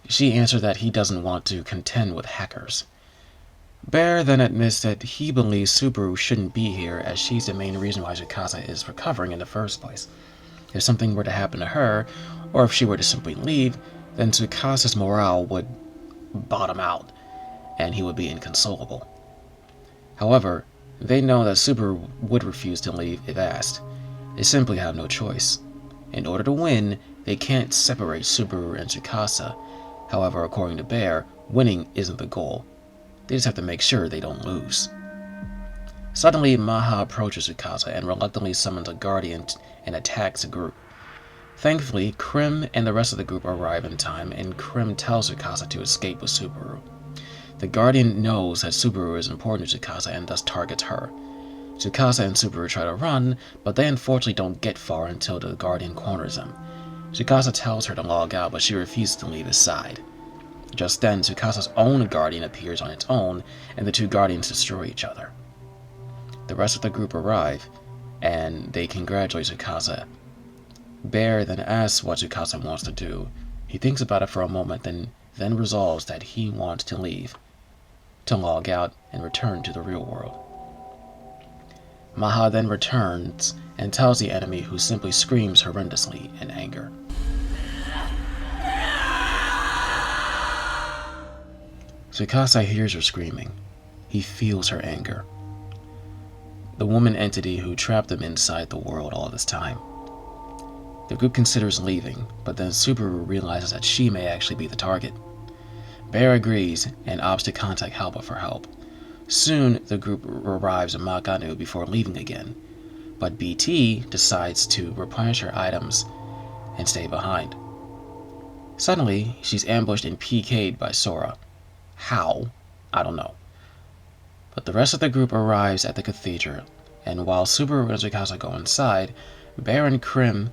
she answers that he doesn't want to contend with hackers. Bear then admits that he believes Subaru shouldn't be here, as she's the main reason why Tsukasa is recovering in the first place. If something were to happen to her, or if she were to simply leave, then Tsukasa's morale would bottom out, and he would be inconsolable. However, they know that Subaru would refuse to leave if asked. They simply have no choice. In order to win, they can't separate Subaru and Tsukasa. However, according to Bear, winning isn't the goal. They just have to make sure they don't lose. Suddenly, Maha approaches Tsukasa and reluctantly summons a guardian and attacks the group. Thankfully, Krim and the rest of the group arrive in time, and Krim tells Tsukasa to escape with Subaru. The guardian knows that Subaru is important to Tsukasa and thus targets her. Tsukasa and Subaru try to run, but they unfortunately don't get far until the guardian corners them. Tsukasa tells her to log out, but she refuses to leave his side. Just then, Tsukasa's own guardian appears on its own, and the two guardians destroy each other. The rest of the group arrive, and they congratulate Tsukasa. Bear then asks what Tsukasa wants to do. He thinks about it for a moment, then resolves that he wants to leave, to log out and return to the real world. Maha then returns and tells the enemy, who simply screams horrendously in anger. Tsukasa hears her screaming. He feels her anger. The woman entity who trapped him inside the world all this time. The group considers leaving, but then Subaru realizes that she may actually be the target. Bear agrees and opts to contact Helba for help. Soon, the group arrives in Maganu before leaving again, but BT decides to replenish her items and stay behind. Suddenly, she's ambushed and PK'd by Sora. How? I don't know. But the rest of the group arrives at the cathedral, and while Subaru and Tsukasa go inside, Bear and Krim,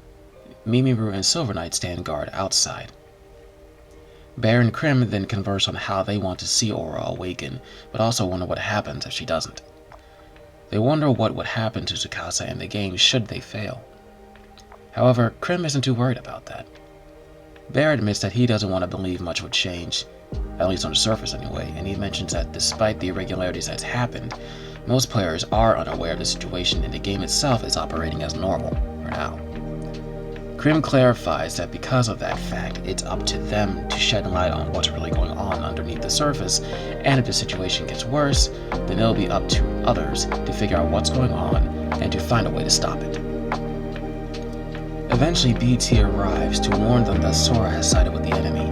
Mimiru and Silver Knight stand guard outside. Bear and Krim then converse on how they want to see Aura awaken, but also wonder what happens if she doesn't. They wonder what would happen to Tsukasa in the game should they fail. However, Krim isn't too worried about that. Bear admits that he doesn't want to believe much would change, at least on the surface anyway, and he mentions that despite the irregularities that's happened, most players are unaware of the situation and the game itself is operating as normal for now. Krim clarifies that because of that fact, it's up to them to shed light on what's really going on underneath the surface, and if the situation gets worse, then it'll be up to others to figure out what's going on and to find a way to stop it. Eventually, BT arrives to warn them that Sora has sided with the enemy.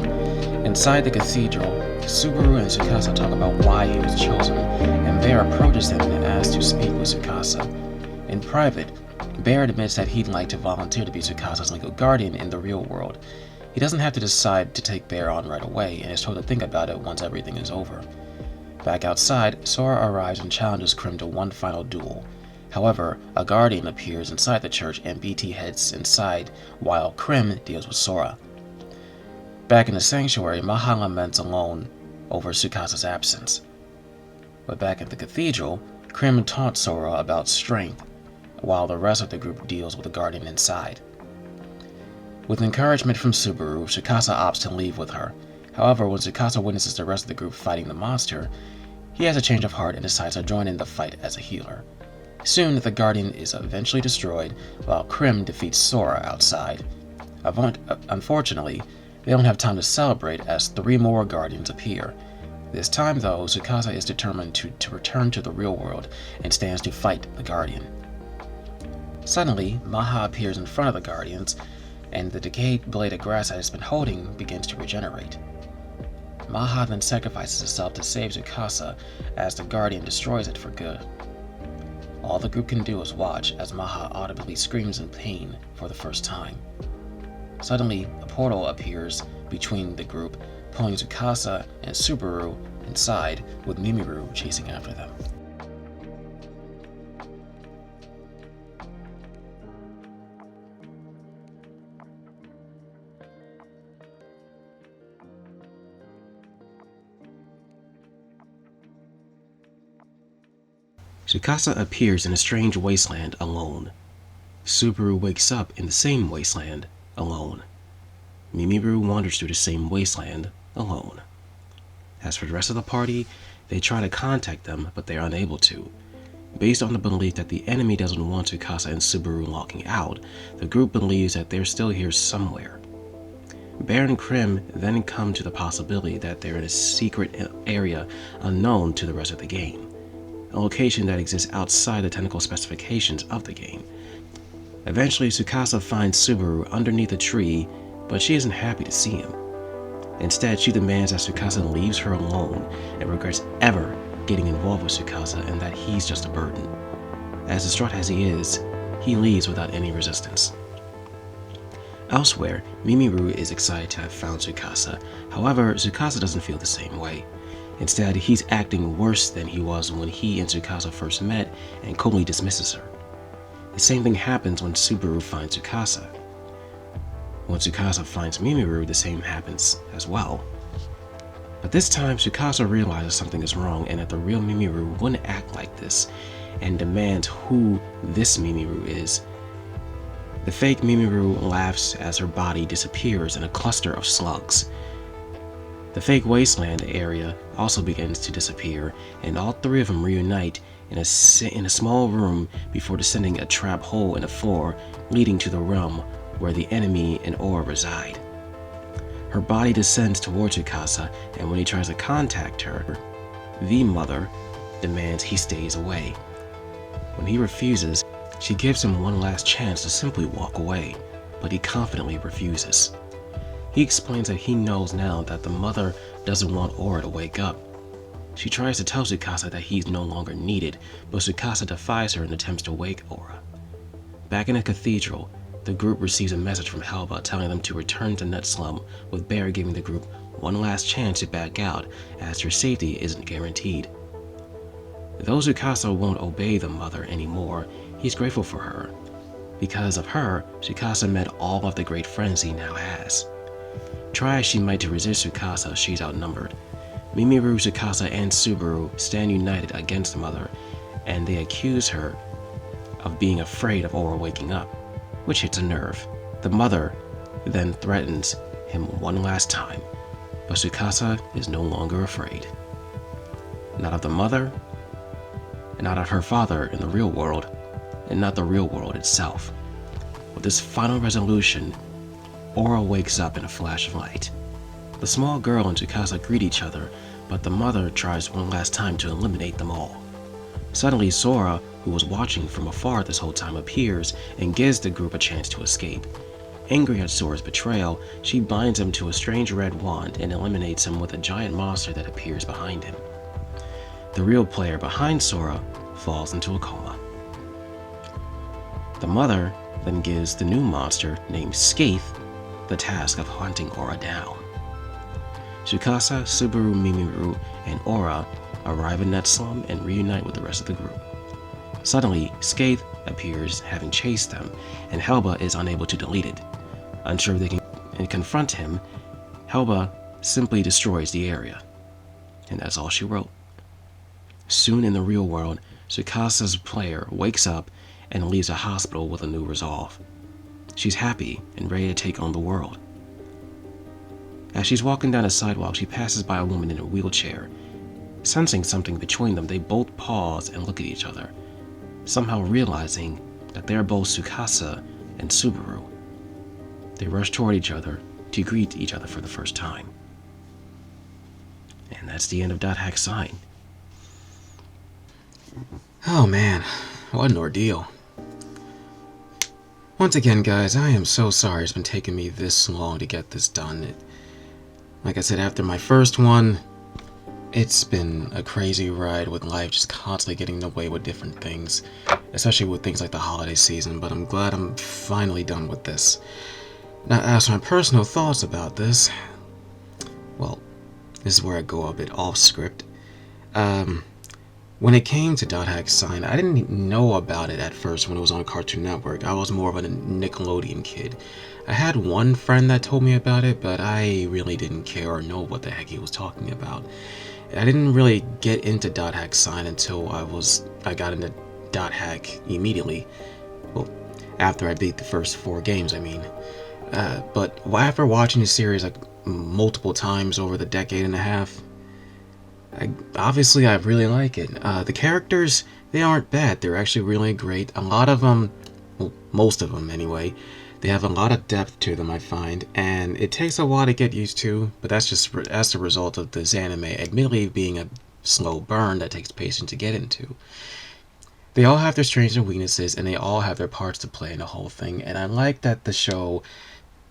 Inside the cathedral, Subaru and Tsukasa talk about why he was chosen, and Bear approaches him and asks to speak with Tsukasa. In private, Bear admits that he'd like to volunteer to be Tsukasa's legal guardian in the real world. He doesn't have to decide to take Bear on right away, and is told to think about it once everything is over. Back outside, Sora arrives and challenges Krim to one final duel. However, a guardian appears inside the church and BT heads inside while Krim deals with Sora. Back in the sanctuary, Maha laments alone over Tsukasa's absence. But back at the cathedral, Krim taunts Sora about strength, while the rest of the group deals with the guardian inside. With encouragement from Subaru, Tsukasa opts to leave with her. However, when Tsukasa witnesses the rest of the group fighting the monster, he has a change of heart and decides to join in the fight as a healer. Soon, the guardian is eventually destroyed, while Krim defeats Sora outside. Unfortunately, they don't have time to celebrate as 3 more guardians appear. This time, though, Tsukasa is determined to return to the real world and stands to fight the guardian. Suddenly, Maha appears in front of the guardians, and the decayed blade of grass that it's been holding begins to regenerate. Maha then sacrifices herself to save Tsukasa as the guardian destroys it for good. All the group can do is watch as Maha audibly screams in pain for the first time. Suddenly, a portal appears between the group, pulling Tsukasa and Subaru inside, with Mimiru chasing after them. Tsukasa appears in a strange wasteland alone. Subaru wakes up in the same wasteland alone. Mimiru wanders through the same wasteland alone. As for the rest of the party, they try to contact them, but they are unable to. Based on the belief that the enemy doesn't want Tsukasa and Subaru locking out, the group believes that they're still here somewhere. Bear and Krim then come to the possibility that they're in a secret area unknown to the rest of the game. A location that exists outside the technical specifications of the game. Eventually, Tsukasa finds Subaru underneath a tree, but she isn't happy to see him. Instead, she demands that Tsukasa leaves her alone and regrets ever getting involved with Tsukasa and that he's just a burden. As distraught as he is, he leaves without any resistance. Elsewhere, Mimiru is excited to have found Tsukasa. However, Tsukasa doesn't feel the same way. Instead, he's acting worse than he was when he and Tsukasa first met and coldly dismisses her. The same thing happens when Subaru finds Tsukasa. When Tsukasa finds Mimiru, the same happens as well. But this time, Tsukasa realizes something is wrong and that the real Mimiru wouldn't act like this, and demands who this Mimiru is. The fake Mimiru laughs as her body disappears in a cluster of slugs. The fake wasteland area also begins to disappear, and all 3 of them reunite in a small room before descending a trap hole in the floor leading to the realm where the enemy and Aura reside. Her body descends towards Tsukasa, and when he tries to contact her, the mother demands he stays away. When he refuses, she gives him one last chance to simply walk away, but he confidently refuses. He explains that he knows now that the mother doesn't want Aura to wake up. She tries to tell Tsukasa that he's no longer needed, but Tsukasa defies her and attempts to wake Aura. Back in the cathedral, the group receives a message from Helba telling them to return to Nut Slum, with Bear giving the group one last chance to back out, as their safety isn't guaranteed. Though Tsukasa won't obey the mother anymore, he's grateful for her. Because of her, Tsukasa met all of the great friends he now has. Try as she might to resist Tsukasa, she's outnumbered. Mimiru, Tsukasa, and Subaru stand united against the mother, and they accuse her of being afraid of Aura waking up, which hits a nerve. The mother then threatens him one last time, but Tsukasa is no longer afraid. Not of the mother, and not of her father in the real world, and not the real world itself. With this final resolution, Aura wakes up in a flash of light. The small girl and Tsukasa greet each other, but the mother tries one last time to eliminate them all. Suddenly, Sora, who was watching from afar this whole time, appears and gives the group a chance to escape. Angry at Sora's betrayal, she binds him to a strange red wand and eliminates him with a giant monster that appears behind him. The real player behind Sora falls into a coma. The mother then gives the new monster, named Skaith, the task of hunting Aura down. Tsukasa, Subaru, Mimiru, and Aura arrive in that slum and reunite with the rest of the group. Suddenly, Skaith appears, having chased them, and Helba is unable to delete it. Unsure if they can confront him, Helba simply destroys the area. And that's all she wrote. Soon in the real world, Tsukasa's player wakes up and leaves the hospital with a new resolve. She's happy and ready to take on the world. As she's walking down a sidewalk, she passes by a woman in a wheelchair. Sensing something between them, they both pause and look at each other, somehow realizing that they're both Tsukasa and Subaru. They rush toward each other to greet each other for the first time. And that's the end of DotHackSign. Oh man, what an ordeal. Once again, guys, I am so sorry it's been taking me this long to get this done. Like I said, after my first one, it's been a crazy ride with life just constantly getting in the way with different things, especially with things like the holiday season, but I'm glad I'm finally done with this. Now, as for my personal thoughts about this, well, this is where I go a bit off script. When it came to DotHackSign, I didn't know about it at first when it was on Cartoon Network. I was more of a Nickelodeon kid. I had one friend that told me about it, but I really didn't care or know what the heck he was talking about. I didn't really get into DotHackSign until I got into DotHack immediately. Well, after I beat the first 4 games, I mean. But after watching the series like multiple times over the decade and a half, I really like it. The characters, they aren't bad. They're actually really great. A lot of them, well, most of them anyway, they have a lot of depth to them, I find, and it takes a while to get used to, but that's the result of this anime admittedly being a slow burn that takes patience to get into. They all have their strengths and weaknesses, and they all have their parts to play in the whole thing, and I like that the show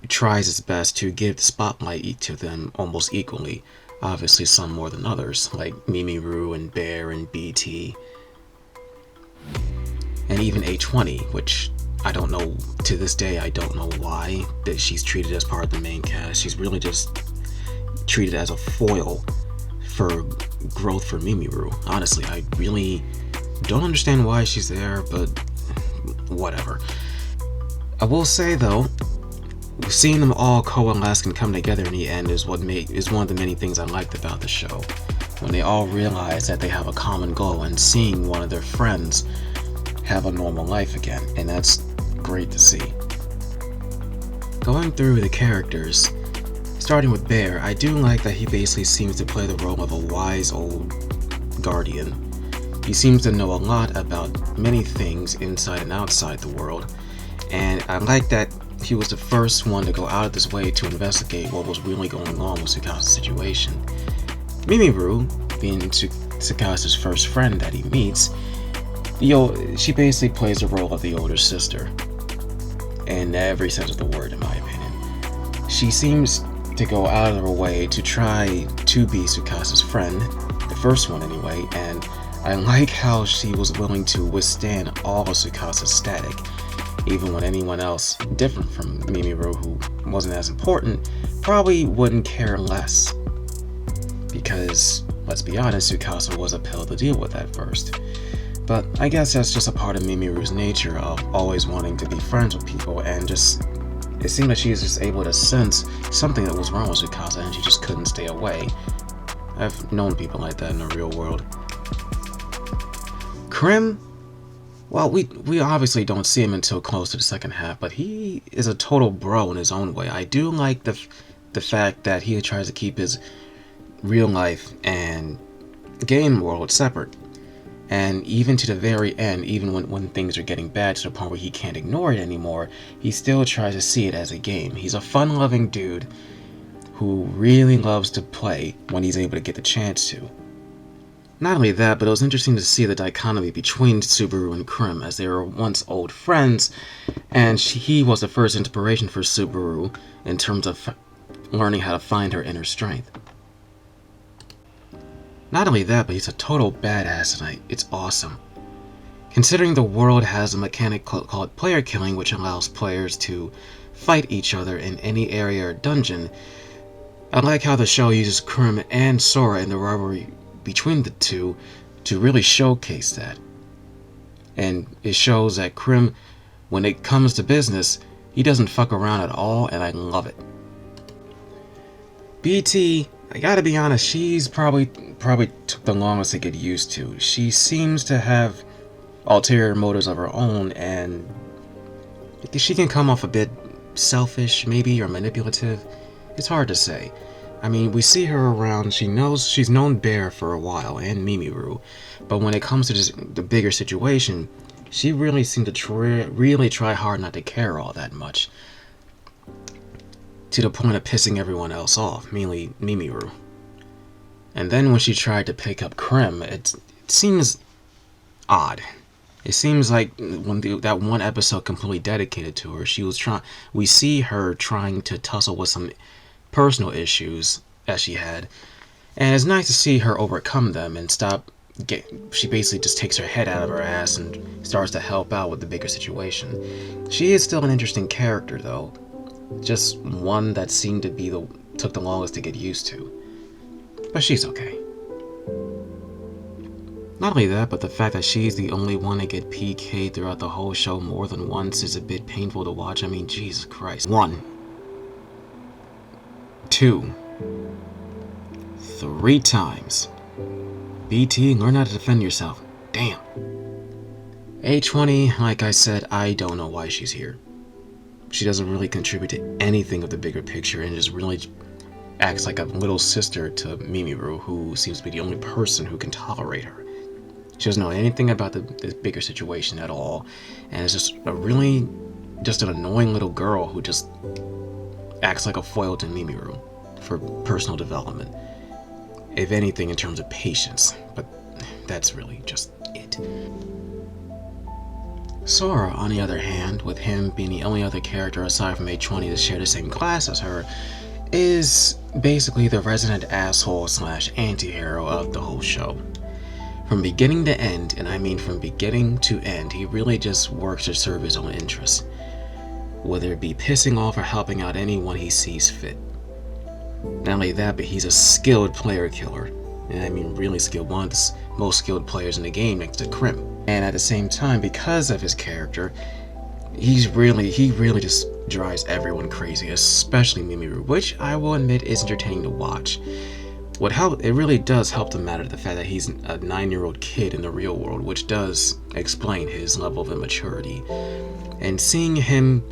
tries its best to give the spotlight to them almost equally. Obviously some more than others, like Mimiru and Bear and BT. And even A20, which I don't know, to this day I don't know why that she's treated as part of the main cast. She's really just treated as a foil for growth for Mimiru. Honestly, I really don't understand why she's there, but whatever. I will say though, seeing them all coalesce and come together in the end is one of the many things I liked about the show. When they all realize that they have a common goal and seeing one of their friends have a normal life again, and that's great to see. Going through the characters, starting with Bear, I do like that he basically seems to play the role of a wise old guardian. He seems to know a lot about many things inside and outside the world, and I like that he was the first one to go out of his way to investigate what was really going on with Tsukasa's situation. Mimiru, being Tsukasa's first friend that he meets, she basically plays the role of the older sister, in every sense of the word, in my opinion. She seems to go out of her way to try to be Tsukasa's friend, the first one anyway, and I like how she was willing to withstand all of Tsukasa's static, even when anyone else different from Mimiru, who wasn't as important, probably wouldn't care less. Because, let's be honest, Tsukasa was a pill to deal with at first. But I guess that's just a part of Mimiru's nature of always wanting to be friends with people, and it seemed like she was just able to sense something that was wrong with Tsukasa and she just couldn't stay away. I've known people like that in the real world. Krim, well, we obviously don't see him until close to the second half, but he is a total bro in his own way. I do like the fact that he tries to keep his real life and game world separate. And even to the very end, even when things are getting bad to the point where he can't ignore it anymore, he still tries to see it as a game. He's a fun-loving dude who really loves to play when he's able to get the chance to. Not only that, but it was interesting to see the dichotomy between Subaru and Krim, as they were once old friends, and he was the first inspiration for Subaru in terms of learning how to find her inner strength. Not only that, but he's a total badass, and it's awesome. Considering the world has a mechanic called player killing, which allows players to fight each other in any area or dungeon, I like how the show uses Krim and Sora in the rivalry between the two to really showcase that. And it shows that Krim, when it comes to business, he doesn't fuck around at all, and I love it. BT, I gotta be honest, she's probably took the longest to get used to. She seems to have ulterior motives of her own, and she can come off a bit selfish, maybe, or manipulative. It's hard to say. I mean, we see her around, she's known Bear for a while, and Mimiru, but when it comes to the bigger situation, she really seemed to really try hard not to care all that much, to the point of pissing everyone else off, mainly Mimiru. And then when she tried to pick up Krim, it seems odd. It seems like when that one episode completely dedicated to her, we see her trying to tussle with some personal issues that she had, and it's nice to see her overcome them and she basically just takes her head out of her ass and starts to help out with the bigger situation. She is still an interesting character though, just one that seemed to took the longest to get used to, but she's okay. Not only that, but the fact that she's the only one to get PK'd throughout the whole show more than once is a bit painful to watch. I mean, Jesus Christ. 1, 2, 3 times. BT, learn how to defend yourself. Damn. A20, like I said, I don't know why she's here. She doesn't really contribute to anything of the bigger picture and just really acts like a little sister to Mimiru, who seems to be the only person who can tolerate her. She doesn't know anything about the bigger situation at all, and it's just an annoying little girl who just acts like a foil to Mimiru for personal development. If anything, in terms of patience, but that's really just it. Sora, on the other hand, with him being the only other character aside from A20 to share the same class as her, is basically the resident asshole / anti-hero of the whole show. From beginning to end, and I mean from beginning to end, he really just works to serve his own interests, whether it be pissing off or helping out anyone he sees fit. Not only that, but he's a skilled player killer, and I mean really skilled, one of the most skilled players in the game next to Krim. And at the same time, because of his character, he really just drives everyone crazy, especially Mimiru, which I will admit is entertaining to watch. It really does help the matter the fact that he's a 9-year-old kid in the real world, which does explain his level of immaturity. And seeing him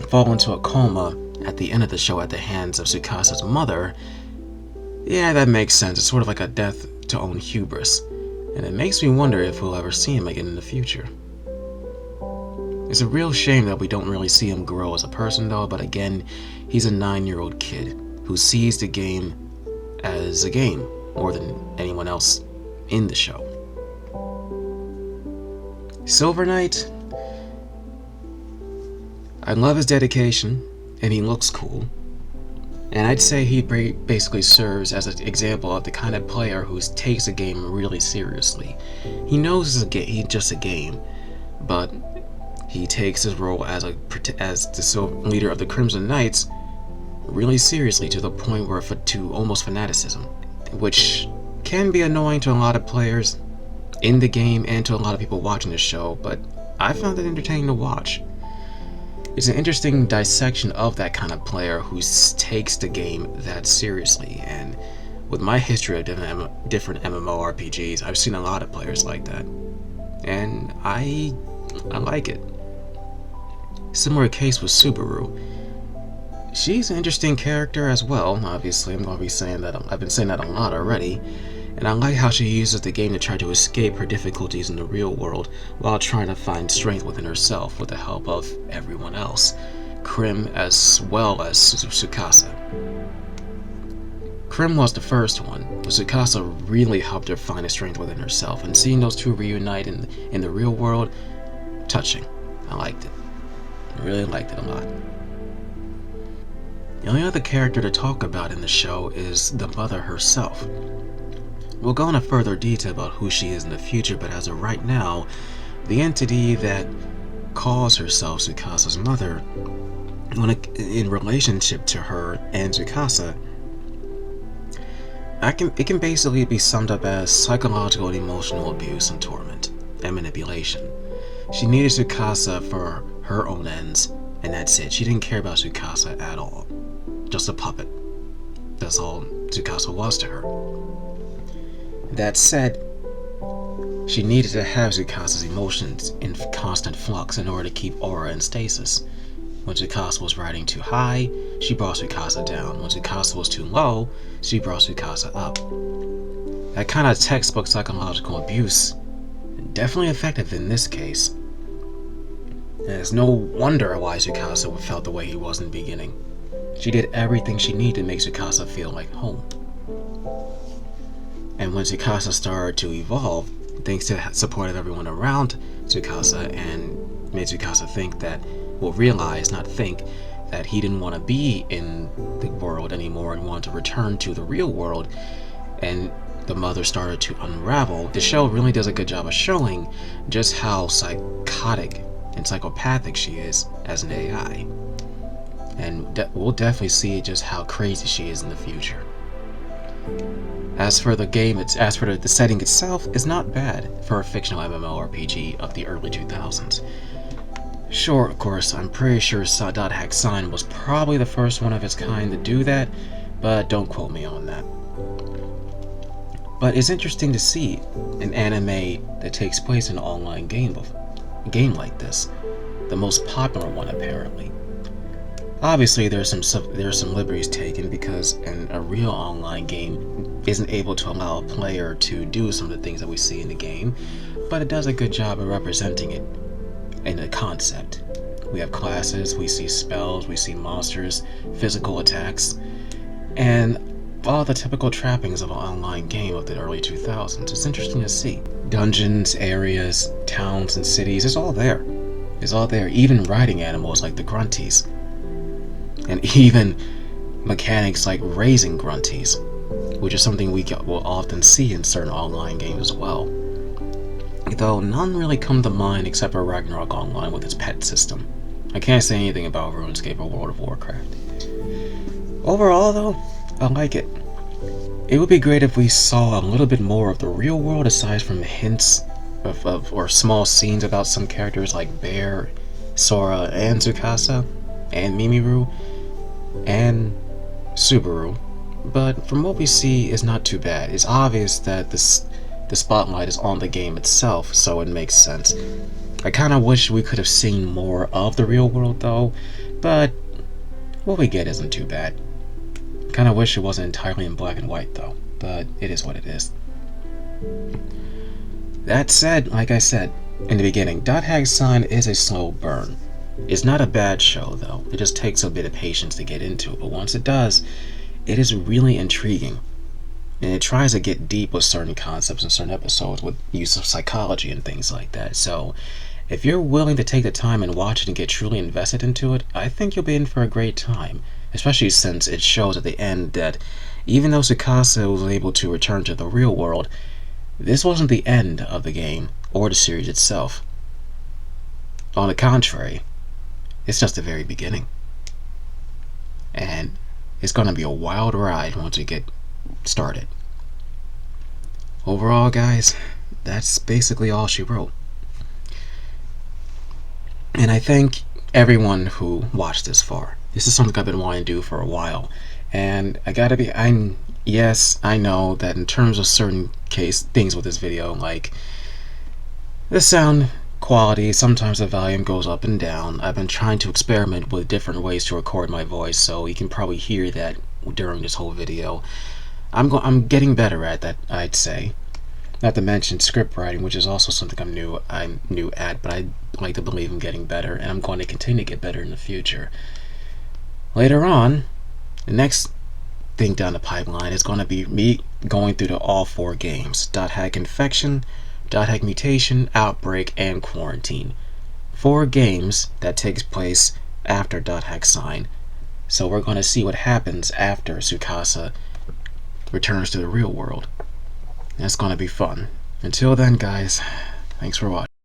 fall into a coma at the end of the show at the hands of Tsukasa's mother, yeah, that makes sense. It's sort of like a death to own hubris, and it makes me wonder if we'll ever see him again in the future. It's a real shame that we don't really see him grow as a person though, but again, he's a 9-year-old kid who sees the game as a game more than anyone else in the show. Silver Knight, I love his dedication, and he looks cool. And I'd say he basically serves as an example of the kind of player who takes a game really seriously. He knows he's just a game, but he takes his role as the leader of the Crimson Knights really seriously, to the point where to almost fanaticism, which can be annoying to a lot of players in the game and to a lot of people watching the show, but I found it entertaining to watch. It's an interesting dissection of that kind of player who takes the game that seriously, and with my history of different MMORPGs, I've seen a lot of players like that, and I like it. Similar case with Subaru. She's an interesting character as well. Obviously, I'm going to be saying that. I've been saying that a lot already. And I like how she uses the game to try to escape her difficulties in the real world while trying to find strength within herself with the help of everyone else, Krim as well as Tsukasa. Krim was the first one, but Tsukasa really helped her find a strength within herself, and seeing those two reunite in the real world, touching. I liked it. I really liked it a lot. The only other character to talk about in the show is the mother herself. We'll go into further detail about who she is in the future, but as of right now, the entity that calls herself Tsukasa's mother, in relationship to her and Tsukasa, it can basically be summed up as psychological and emotional abuse and torment and manipulation. She needed Tsukasa for her own ends, and that's it. She didn't care about Tsukasa at all. Just a puppet. That's all Tsukasa was to her. That said, she needed to have Tsukasa's emotions in constant flux in order to keep aura in stasis. When Tsukasa was riding too high, she brought Tsukasa down. When Tsukasa was too low, she brought Tsukasa up. That kind of textbook psychological abuse, definitely effective in this case. And it's no wonder why Tsukasa felt the way he was in the beginning. She did everything she needed to make Tsukasa feel like home. And when Tsukasa started to evolve, thanks to support of everyone around Tsukasa, and made Tsukasa think that, well, realize, not think, that he didn't want to be in the world anymore and wanted to return to the real world, and the mother started to unravel. The show really does a good job of showing just how psychotic and psychopathic she is as an AI. And we'll definitely see just how crazy she is in the future. As for the game, the setting itself, is not bad for a fictional MMORPG of the early 2000s. Sure, of course, I'm pretty sure DotHackSign was probably the first one of its kind to do that, but don't quote me on that. But it's interesting to see an anime that takes place in an online game like this, the most popular one apparently. Obviously, there's some liberties taken because a real online game isn't able to allow a player to do some of the things that we see in the game, but it does a good job of representing it in a concept. We have classes, we see spells, we see monsters, physical attacks, and all the typical trappings of an online game of the early 2000s. It's interesting to see. Dungeons, areas, towns, and cities, it's all there. It's all there. Even riding animals like the grunties. And even mechanics like raising grunties, which is something we will often see in certain online games as well. Though none really come to mind except for Ragnarok Online with its pet system. I can't say anything about RuneScape or World of Warcraft. Overall though, I like it. It would be great if we saw a little bit more of the real world aside from hints or small scenes about some characters like Bear, Sora, and Tsukasa, and Mimiru, and Subaru. But from what we see, it's not too bad. It's obvious that the spotlight is on the game itself, so it makes sense. I kinda wish we could have seen more of the real world though, but what we get isn't too bad. Kinda wish it wasn't entirely in black and white though, but it is what it is. That said, like I said in the beginning, DotHackSign is a slow burn. It's not a bad show though, it just takes a bit of patience to get into it, but once it does, it is really intriguing. And it tries to get deep with certain concepts in certain episodes with use of psychology and things like that. So if you're willing to take the time and watch it and get truly invested into it, I think you'll be in for a great time. Especially since it shows at the end that even though Tsukasa was able to return to the real world, this wasn't the end of the game or the series itself. On the contrary, it's just the very beginning. And it's going to be a wild ride once we get started. Overall, guys, that's basically all she wrote. And I thank everyone who watched this far. This is something I've been wanting to do for a while. And yes, I know that in terms of certain things with this video, like the sound quality, sometimes the volume goes up and down. I've been trying to experiment with different ways to record my voice, so you can probably hear that during this whole video. I'm getting better at that, I'd say. Not to mention script writing, which is also something I'm new at, but I like to believe I'm getting better, and I'm going to continue to get better in the future. Later on, the next thing down the pipeline is going to be me going through all 4 games: DotHack Infection, DotHack Mutation, Outbreak, and Quarantine. 4 games that takes place after DotHackSign. So we're going to see what happens after Tsukasa returns to the real world. That's going to be fun. Until then, guys, thanks for watching.